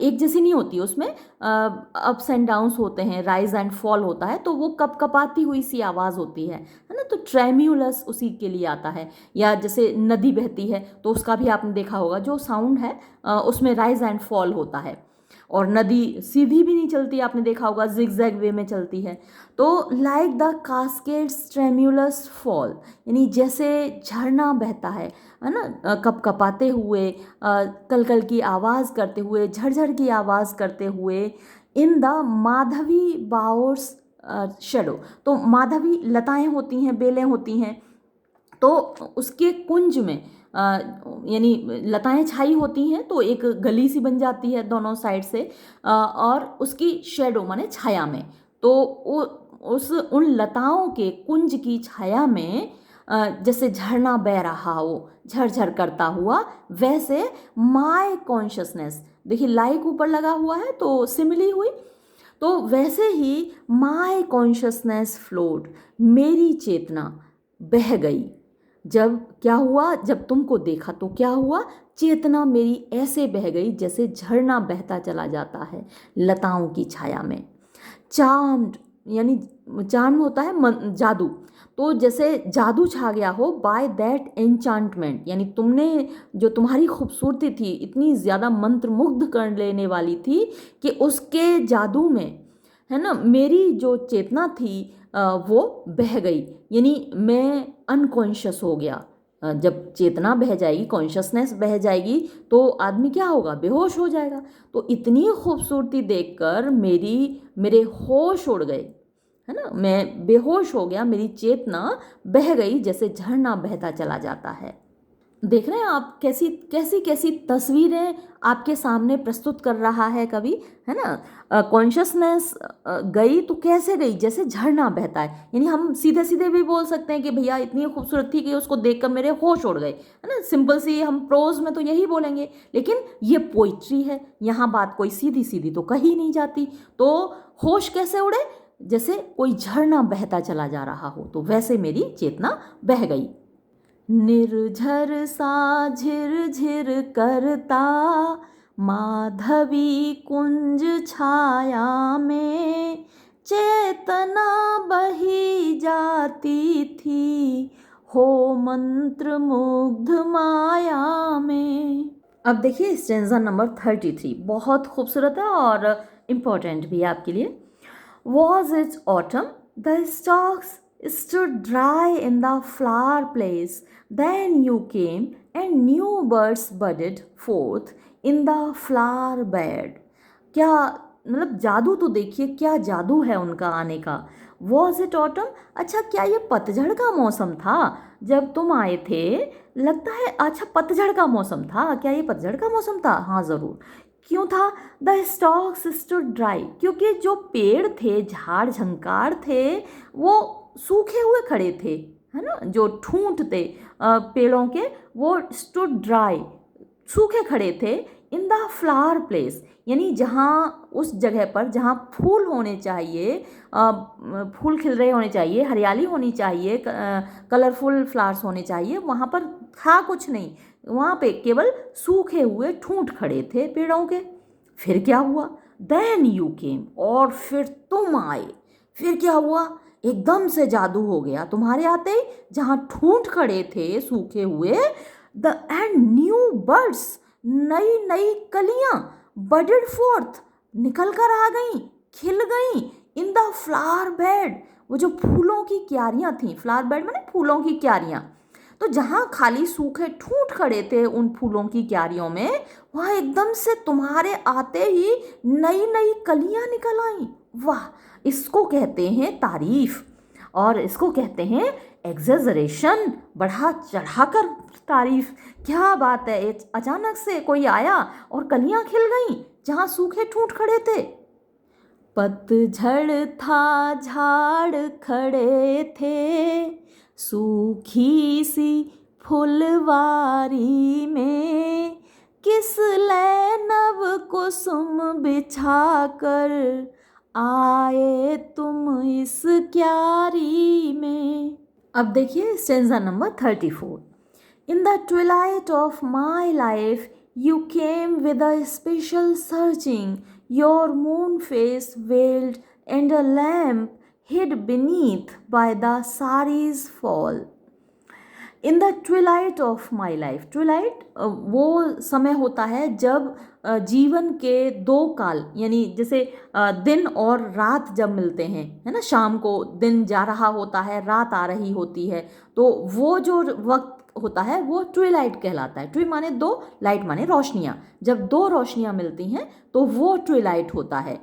एक जैसी नहीं होती, उसमें अप्स एंड डाउन्स होते हैं, राइज एंड फॉल होता है, तो वो कपकपाती हुई सी आवाज़ होती है ना। तो ट्रेम्युलस उसी के लिए आता है। या जैसे नदी बहती है तो उसका भी आपने देखा होगा, जो साउंड है उसमें राइज एंड फॉल होता है। और नदी सीधी भी नहीं चलती, आपने देखा होगा जिगजैग वे में चलती है। तो लाइक द कास्केड्स ट्रेम्युलस फॉल, यानी जैसे झरना बहता है ना, कपकपाते हुए, कल कल की आवाज़ करते हुए, झरझर की आवाज़ करते हुए, in the Madhavi bowers shadow. तो माधवी लताएं होती हैं, बेलें होती हैं, तो उसके कुंज में यानी लताएं छाई होती हैं, तो एक गली सी बन जाती है दोनों साइड से, और उसकी शेडो माने छाया में, तो उस उन लताओं के कुंज की छाया में जैसे झरना बह रहा हो झरझर करता हुआ, वैसे माय कॉन्शियसनेस, देखिए लाइक ऊपर लगा हुआ है तो सिमिली हुई, तो वैसे ही माय कॉन्शियसनेस फ्लोट, मेरी चेतना बह गई। जब क्या हुआ, जब तुमको देखा तो क्या हुआ, चेतना मेरी ऐसे बह गई जैसे झरना बहता चला जाता है लताओं की छाया में। चार्म्ड यानी चार्म होता है जादू, तो जैसे जादू छा गया हो बाय दैट एन्चांटमेंट, यानी तुमने जो तुम्हारी खूबसूरती थी इतनी ज़्यादा मंत्रमुग्ध कर लेने वाली थी कि उसके जादू में, है ना, मेरी जो चेतना थी वो बह गई, यानी मैं अनकॉन्शियस हो गया। जब चेतना बह जाएगी, कॉन्शियसनेस बह जाएगी, तो आदमी क्या होगा, बेहोश हो जाएगा। तो इतनी खूबसूरती देखकर मेरे होश उड़ गए, है ना, मैं बेहोश हो गया, मेरी चेतना बह गई जैसे झरना बहता चला जाता है। देख रहे हैं आप कैसी कैसी कैसी तस्वीरें आपके सामने प्रस्तुत कर रहा है कवि, है ना। कॉन्शियसनेस गई तो कैसे गई, जैसे झरना बहता है, यानी हम सीधे सीधे भी बोल सकते हैं कि भैया इतनी खूबसूरत थी कि उसको देखकर मेरे होश उड़ गए, है ना। सिंपल सी हम प्रोज में तो यही बोलेंगे, लेकिन ये पोइट्री है, यहाँ बात कोई सीधी सीधी तो कही नहीं जाती। तो होश कैसे उड़े, जैसे कोई झरना बहता चला जा रहा हो, तो वैसे मेरी चेतना बह गई। निर्झर सा झिरझिर करता माधवी कुंज छाया में, चेतना बही जाती थी हो मंत्र मुग्ध माया में। अब देखिए स्टेंजा नंबर 33 बहुत खूबसूरत है और इम्पोर्टेंट भी है आपके लिए। Was it autumn? The stalks stood dry in the flower place. Then you came, and new buds budded forth in the flower bed. क्या मतलब जादू तो देखिए, क्या जादू है उनका आने का। Was it autumn? अच्छा, क्या ये पतझड़ का मौसम था जब तुम आए थे? लगता है अच्छा पतझड़ का मौसम था, क्या ये पतझड़ का मौसम था? हाँ ज़रूर। क्यों था? द स्टॉक्स स्टूड ड्राई, क्योंकि जो पेड़ थे, झाड़ झंकार थे, वो सूखे हुए खड़े थे, है ना। जो ठूंठ थे पेड़ों के, वो स्टूड ड्राई, सूखे खड़े थे, इन द फ्लावर प्लेस, यानी जहाँ उस जगह पर जहाँ फूल होने चाहिए, फूल खिल रहे होने चाहिए, हरियाली होनी चाहिए, कलरफुल फ्लावर्स होने चाहिए, वहाँ पर था कुछ नहीं, वहाँ पे केवल सूखे हुए ठूंठ खड़े थे पेड़ों के। फिर क्या हुआ? देन यू केम, और फिर तुम आए। फिर क्या हुआ? एकदम से जादू हो गया तुम्हारे आते ही, जहाँ ठूंठ खड़े थे सूखे हुए, द एंड न्यू बर्ड्स, नई नई कलियां, बडेड फोर्थ, निकल कर आ गई, खिल गई, इन द फ्लावर बेड, वो जो फूलों की क्यारियां थी, फ्लावर बेड माने फूलों की क्यारियां, तो जहाँ खाली सूखे ठूंठ खड़े थे उन फूलों की क्यारियों में, वहाँ एकदम से तुम्हारे आते ही नई नई कलियां निकल आई। वाह, इसको कहते हैं तारीफ, और इसको कहते हैं एग्जेजरेशन, बढ़ा चढ़ाकर तारीफ। क्या बात है, अचानक से कोई आया और कलियां खिल गईं जहाँ सूखे ठूंठ खड़े थे। पतझड़ था झाड़ खड़े थे सूखी सी फुलवारी में, किस ले नव कुसुम बिछा कर आए तुम इस क्यारी में। अब देखिए stanza number 34। In the Twilight of my life you came with a special searching, your moon face weld and a lamp hid beneath by the saree's fall. In the Twilight of my life, Twilight वो समय होता है जब जीवन के दो काल, यानी जैसे दिन और रात जब मिलते हैं, है ना, शाम को दिन जा रहा होता है, रात आ रही होती है, तो वो जो वक्त होता है वो ट्विलाइट कहलाता है। ट्वी माने दो, लाइट माने रोशनियाँ, जब दो रोशनियाँ मिलती हैं तो वो ट्विलाइट होता है।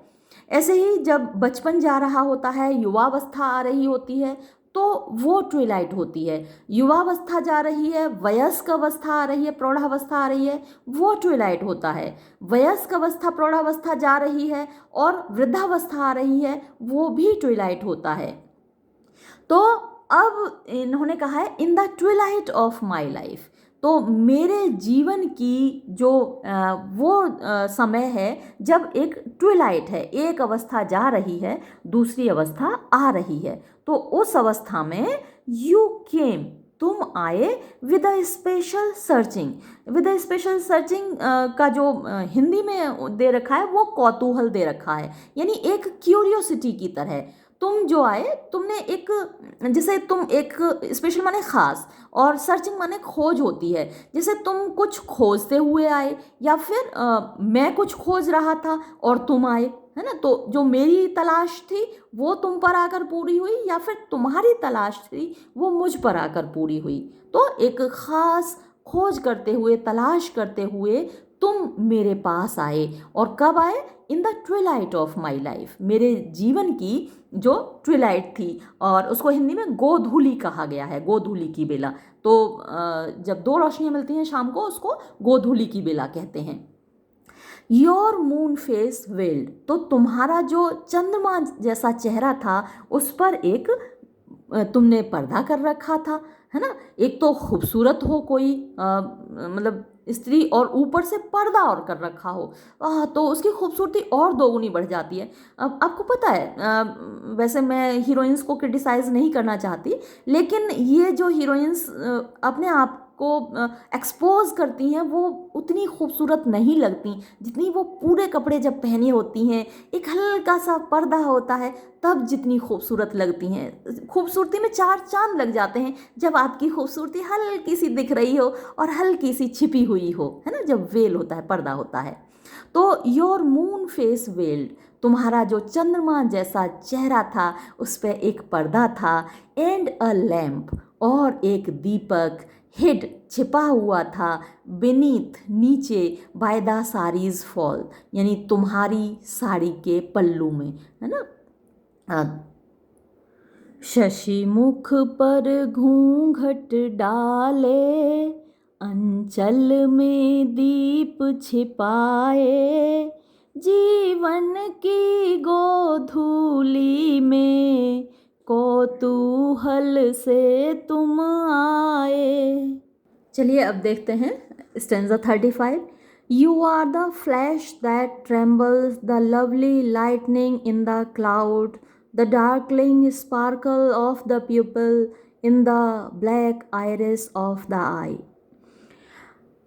ऐसे ही जब बचपन जा रहा होता है, युवावस्था आ रही होती है, तो वो ट्विलाइट होती है। युवावस्था जा रही है, वयस्क अवस्था आ रही है, प्रौढ़ावस्था आ रही है, वो ट्विलाइट होता है। वयस्क अवस्था, प्रौढ़ावस्था जा रही है और वृद्धावस्था आ रही है, वो भी ट्विलाइट होता है। तो अब इन्होंने कहा है in the Twilight of my life, तो मेरे जीवन की जो वो समय है जब एक ट्विलाइट है, एक अवस्था जा रही है, दूसरी अवस्था आ रही है, तो उस अवस्था में यू केम, तुम आए, with a special searching. With a special searching का जो हिंदी में दे रखा है वो कौतूहल दे रखा है, यानी एक क्यूरियोसिटी की तरह तुम जो आए, तुमने एक, जैसे तुम एक, स्पेशल माने खास और सर्चिंग माने खोज होती है, जैसे तुम कुछ खोजते हुए आए या फिर मैं कुछ खोज रहा था और तुम आए, है ना, तो जो मेरी तलाश थी वो तुम पर आकर पूरी हुई या फिर तुम्हारी तलाश थी वो मुझ पर आकर पूरी हुई। तो एक खास खोज करते हुए, तलाश करते हुए तुम मेरे पास आए, और कब आए? In the Twilight of my life, मेरे जीवन की जो ट्विलाइट थी, और उसको हिंदी में गोधूली कहा गया है, गोधूली की बेला। तो जब दो रोशनियाँ मिलती हैं शाम को, उसको गोधूली की बेला कहते हैं। योर मून फेस वेल्ड, तो तुम्हारा जो चंद्रमा जैसा चेहरा था उस पर एक तुमने पर्दा कर रखा था, है ना। एक तो खूबसूरत हो कोई मतलब स्त्री, और ऊपर से पर्दा और कर रखा हो, तो उसकी खूबसूरती और दोगुनी बढ़ जाती है। अब आपको पता है, वैसे मैं हीरोइंस को क्रिटिसाइज़ नहीं करना चाहती, लेकिन ये जो हीरोइंस अपने आप को एक्सपोज करती हैं वो उतनी खूबसूरत नहीं लगती जितनी वो पूरे कपड़े जब पहनी होती हैं, एक हल्का सा पर्दा होता है, तब जितनी खूबसूरत लगती हैं। खूबसूरती में चार चांद लग जाते हैं जब आपकी खूबसूरती हल्की सी दिख रही हो और हल्की सी छिपी हुई हो, है ना, जब वेल होता है, पर्दा होता है। तो योर मून फेस वेल्ड, तुम्हारा जो चंद्रमा जैसा चेहरा था उस पर एक पर्दा था, एंड अ लैम्प, और एक दीपक, हिड छिपा हुआ था, बेनीथ नीचे, बाय द साड़ीज फॉल, यानी तुम्हारी साड़ी के पल्लू में, है ना। शशि मुख पर घूंघट डाले, अंचल में दीप छिपाए, जीवन की गोधूली में कौतूहल से तुम आए। चलिए अब देखते हैं stanza 35। You are the flash that trembles, the lovely lightning in the cloud, the darkling sparkle of the pupil in the black iris of the eye.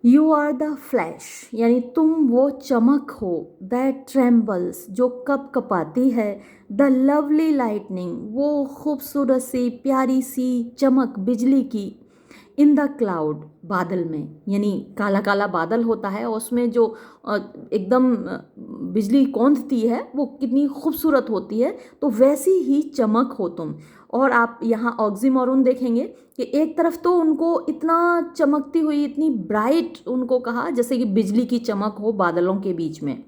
You are the flash, यानी तुम वो चमक हो, दैट ट्रेम्बल्स, जो कप कपाती है, the lovely lightning, वो खूबसूरत सी प्यारी सी चमक बिजली की, इन द क्लाउड, बादल में, यानी काला काला बादल होता है और उसमें जो एकदम बिजली कौंधती है वो कितनी खूबसूरत होती है, तो वैसी ही चमक हो तुम। और आप यहाँ ऑक्सीमोरन देखेंगे कि एक तरफ तो उनको इतना चमकती हुई, इतनी ब्राइट उनको कहा जैसे कि बिजली की चमक हो बादलों के बीच में,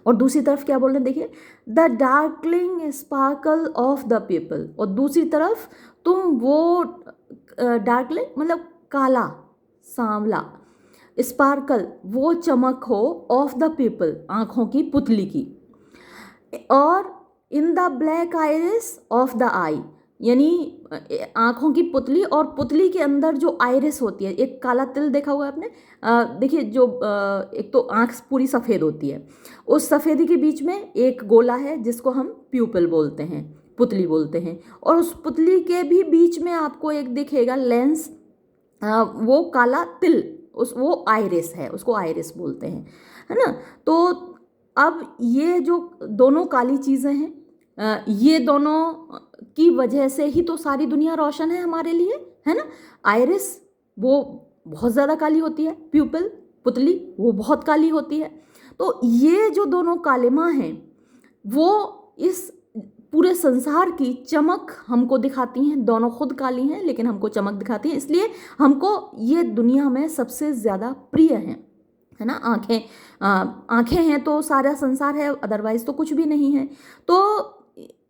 और दूसरी तरफ क्या बोल रहे हैं देखिए, the darkling sparkle of the pupil, और दूसरी तरफ तुम वो डार्कलिंग मतलब काला सांवला, स्पार्कल वो चमक हो, ऑफ द पीपल आँखों की पुतली की, और in the black iris of the eye, यानी आँखों की पुतली, और पुतली के अंदर जो आइरिस होती है, एक काला तिल देखा हुआ है आपने, देखिए जो एक तो आँख पूरी सफ़ेद होती है, उस सफ़ेदी के बीच में एक गोला है जिसको हम प्यूपल बोलते हैं, पुतली बोलते हैं। और उस पुतली के भी बीच में आपको एक दिखेगा लेंस, वो काला तिल, वो आइरिस है, उसको आइरिस बोलते हैं, है ना। तो अब ये जो दोनों काली चीज़ें हैं, ये दोनों की वजह से ही तो सारी दुनिया रोशन है हमारे लिए, है ना। आइरिस वो बहुत ज़्यादा काली होती है, प्यूपिल पुतली वो बहुत काली होती है। तो ये जो दोनों कालिमा हैं वो इस पूरे संसार की चमक हमको दिखाती हैं। दोनों खुद काली हैं लेकिन हमको चमक दिखाती हैं, इसलिए हमको ये दुनिया में सबसे ज़्यादा प्रिय हैं, है ना। आँखें हैं तो सारा संसार है, अदरवाइज तो कुछ भी नहीं है। तो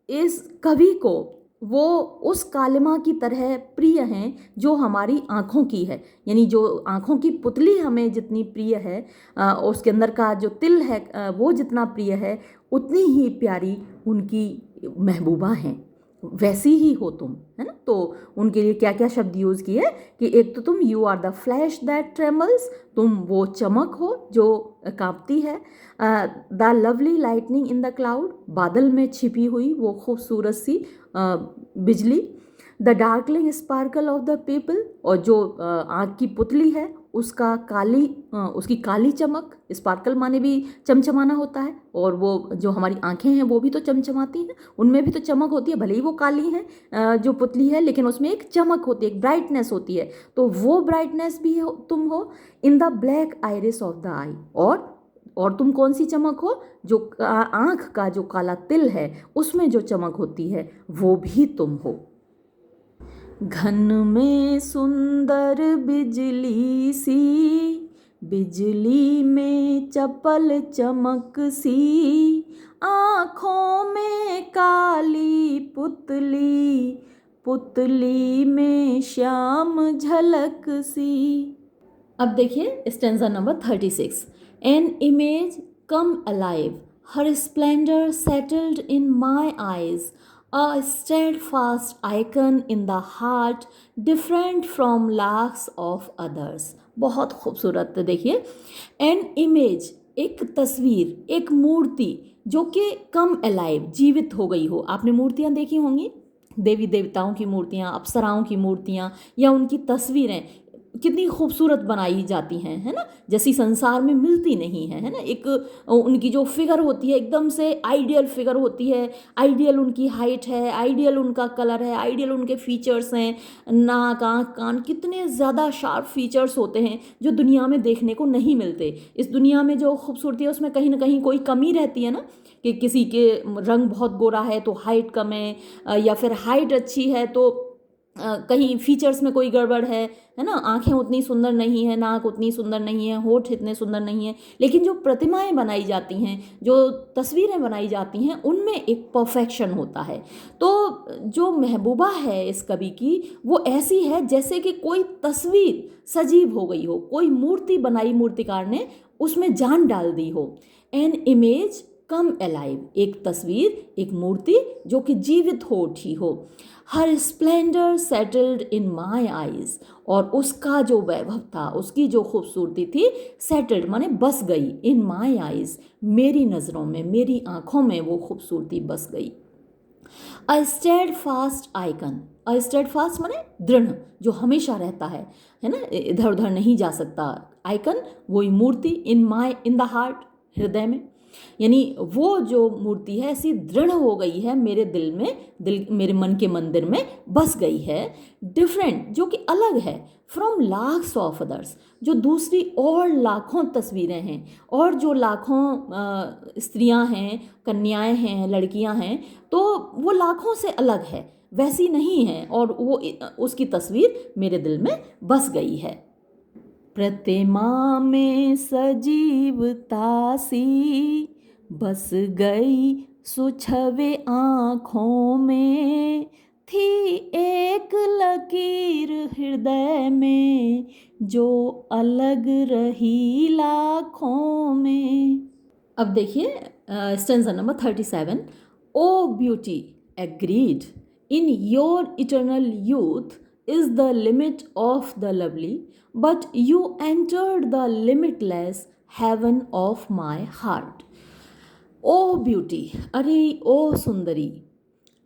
इस कवि को वो उस कालिमा की तरह प्रिय हैं जो हमारी आँखों की है, यानी जो आँखों की पुतली हमें जितनी प्रिय है, उसके अंदर का जो तिल है वो जितना प्रिय है, उतनी ही प्यारी उनकी महबूबा हैं, वैसी ही हो तुम, है ना। तो उनके लिए क्या क्या शब्द यूज़ किए कि एक तो तुम you are the flash that trembles, तुम वो चमक हो जो कांपती है। The lovely lightning in the cloud, बादल में छिपी हुई वो खूबसूरत सी बिजली। The darkling sparkle of the pupil, और जो आँख की पुतली है उसका उसकी काली चमक, स्पार्कल माने भी चमचमाना होता है, और वो जो हमारी आँखें हैं वो भी तो चमचमाती हैं, उनमें भी तो चमक होती है, भले ही वो काली है जो पुतली है, लेकिन उसमें एक चमक होती है, एक ब्राइटनेस होती है। तो वो ब्राइटनेस भी तुम हो in the black iris of the eye, और तुम कौन सी चमक हो, जो आँख का जो काला तिल है उसमें जो चमक होती है वो भी तुम हो। घन में सुंदर बिजली सी, बिजली में चपल चमक सी, आँखों में काली पुतली, पुतली में श्याम झलक सी। अब देखिए stanza number 36। An image come alive, her splendour settled in my eyes, a steadfast icon in the heart, different from lakhs of others। बहुत खूबसूरत। देखिए एन इमेज, एक तस्वीर, एक मूर्ति जो कि कम अलाइव, जीवित हो गई हो। आपने मूर्तियाँ देखी होंगी, देवी देवताओं की मूर्तियाँ, अप्सराओं की मूर्तियाँ या उनकी तस्वीरें कितनी खूबसूरत बनाई जाती हैं, है ना, जैसी संसार में मिलती नहीं है, है ना। एक उनकी जो फिगर होती है एकदम से आइडियल फिगर होती है, आइडियल उनकी हाइट है, आइडियल उनका कलर है, आइडियल उनके फीचर्स हैं, नाक आँख कान, कितने ज़्यादा शार्प फीचर्स होते हैं जो दुनिया में देखने को नहीं मिलते। इस दुनिया में जो खूबसूरती है उसमें कहीं ना कहीं कोई कमी रहती है ना, कि किसी के रंग बहुत गोरा है तो हाइट कम है, या फिर हाइट अच्छी है तो कहीं फीचर्स में कोई गड़बड़ है ना। आंखें उतनी सुंदर नहीं है, नाक उतनी सुंदर नहीं है, होठ इतने सुंदर नहीं है, लेकिन जो प्रतिमाएं बनाई जाती हैं, जो तस्वीरें बनाई जाती हैं, उनमें एक परफेक्शन होता है। तो जो महबूबा है इस कवि की वो ऐसी है जैसे कि कोई तस्वीर सजीव हो गई हो, कोई मूर्ति बनाई मूर्तिकार ने, उसमें जान डाल दी हो। एन इमेज कम अलाइव, एक तस्वीर, एक मूर्ति जो कि जीवित हो उठी हो। Her splendour settled in my eyes, और उसका जो वैभव था, उसकी जो खूबसूरती थी, सेटल्ड माने बस गई, इन माई आइज, मेरी नज़रों में, मेरी आँखों में वो खूबसूरती बस गई। अ स्टेड फास्ट आइकन, अ स्टेड फास्ट माने दृढ़, जो हमेशा रहता है ना, इधर उधर नहीं जा सकता। आइकन वही मूर्ति, इन द हार्ट, हृदय में, यानी वो जो मूर्ति है ऐसी दृढ़ हो गई है मेरे दिल में, मेरे मन के मंदिर में बस गई है। डिफरेंट, जो कि अलग है, फ्रॉम लाख्स ऑफ अदर्स, जो दूसरी और लाखों तस्वीरें हैं, और जो लाखों स्त्रियां हैं, कन्याएं हैं, लड़कियां हैं, तो वो लाखों से अलग है, वैसी नहीं है, और वो उसकी तस्वीर मेरे दिल में बस गई है। प्रतिमा में सजीवता सी बस गई सुछवे आँखों में, थी एक लकीर हृदय में जो अलग रही लाखों में। अब देखिए stanza number 37। O beauty agreed, in your eternal youth is the limit of the lovely, but you entered the limitless heaven of my heart. O beauty, अरे ओ सुंदरी,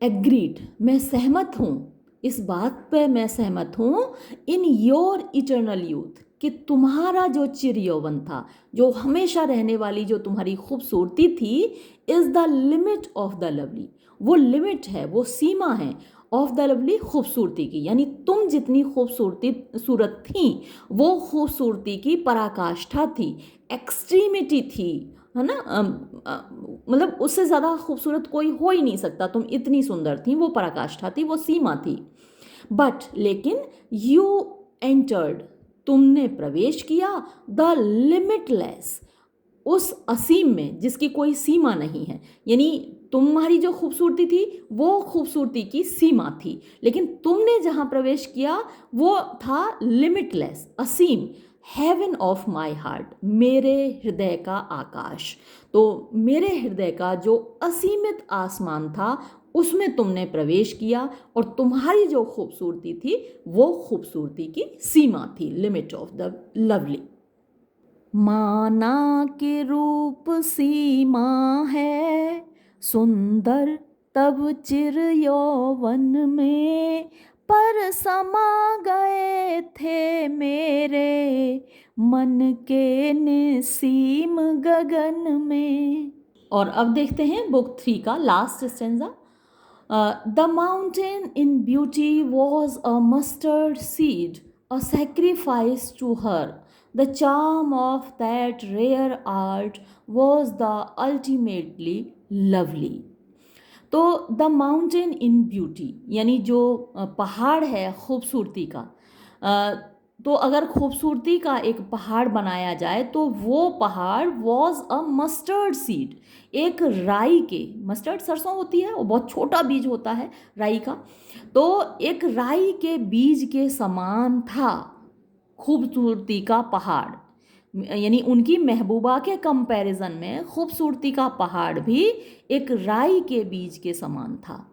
एग्रीड, मैं सहमत हूँ, इस बात पे मैं सहमत हूँ, इन योर इटर्नल यूथ, कि तुम्हारा जो चिर यौवन था, जो हमेशा रहने वाली जो तुम्हारी खूबसूरती थी, is the limit of the lovely, वो लिमिट है, वो सीमा है ऑफ द लवली, खूबसूरती की। यानी तुम जितनी खूबसूरती सूरत थी, वो खूबसूरती की पराकाष्ठा थी, एक्सट्रीमिटी थी, है ना। मतलब उससे ज़्यादा खूबसूरत कोई हो ही नहीं सकता, तुम इतनी सुंदर थी, वो पराकाष्ठा थी, वो सीमा थी। बट लेकिन यू एंटर्ड, तुमने प्रवेश किया, द लिमिटलेस, उस असीम में जिसकी कोई सीमा नहीं है। यानी तुम्हारी जो खूबसूरती थी वो खूबसूरती की सीमा थी, लेकिन तुमने जहाँ प्रवेश किया वो था लिमिटलेस, असीम, हेवन ऑफ माई हार्ट, मेरे हृदय का आकाश। तो मेरे हृदय का जो असीमित आसमान था उसमें तुमने प्रवेश किया, और तुम्हारी जो खूबसूरती थी वो खूबसूरती की सीमा थी, लिमिट ऑफ द लवली। माना के रूप सीमा है सुंदर तब चिर यौवन में, पर समा गए थे मेरे मन के निसीम गगन में। और अब देखते हैं बुक 3 का last stanza. The mountain in beauty was a mustard seed, a sacrifice to her. The charm of that rare art was the ultimately lovely. तो द माउंटेन इन ब्यूटी, यानी जो पहाड़ है खूबसूरती का, तो अगर खूबसूरती का एक पहाड़ बनाया जाए तो वो पहाड़ वॉज अ मस्टर्ड सीड, एक राई के, मस्टर्ड सरसों होती है, वो बहुत छोटा बीज होता है राई का, तो एक राई के बीज के समान था खूबसूरती का पहाड़। यानी उनकी महबूबा के कंपैरिजन में खूबसूरती का पहाड़ भी एक राई के बीज के समान था।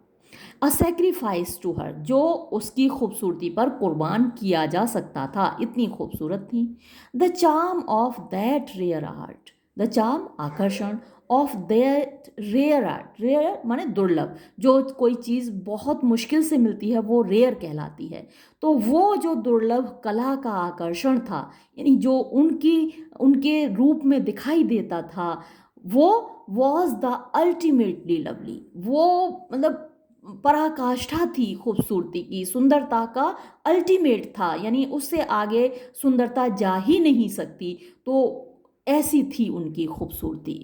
अ सेक्रीफाइस टू हर, जो उसकी खूबसूरती पर कुर्बान किया जा सकता था, इतनी खूबसूरत थी। The charm of that rare art, the charm, आकर्षण, of that rare art, rare माने दुर्लभ, जो कोई चीज़ बहुत मुश्किल से मिलती है वो रेयर कहलाती है। तो वो जो दुर्लभ कला का आकर्षण था, यानी जो उनके रूप में दिखाई देता था, वो वॉज द अल्टीमेटली लवली, वो मतलब पराकाष्ठा थी खूबसूरती की, सुंदरता का अल्टीमेट था, यानी उससे आगे सुंदरता जा ही नहीं सकती, तो ऐसी थी उनकी खूबसूरती।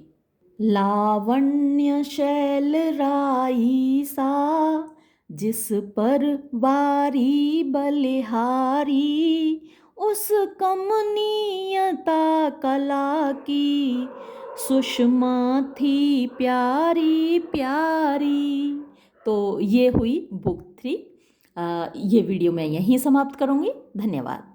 लावण्य शैल राई सा, जिस पर बारी बलिहारी, उस कमनीयता कला की, सुषमा थी प्यारी प्यारी। तो ये हुई बुक 3। ये वीडियो मैं यहीं समाप्त करूँगी। धन्यवाद।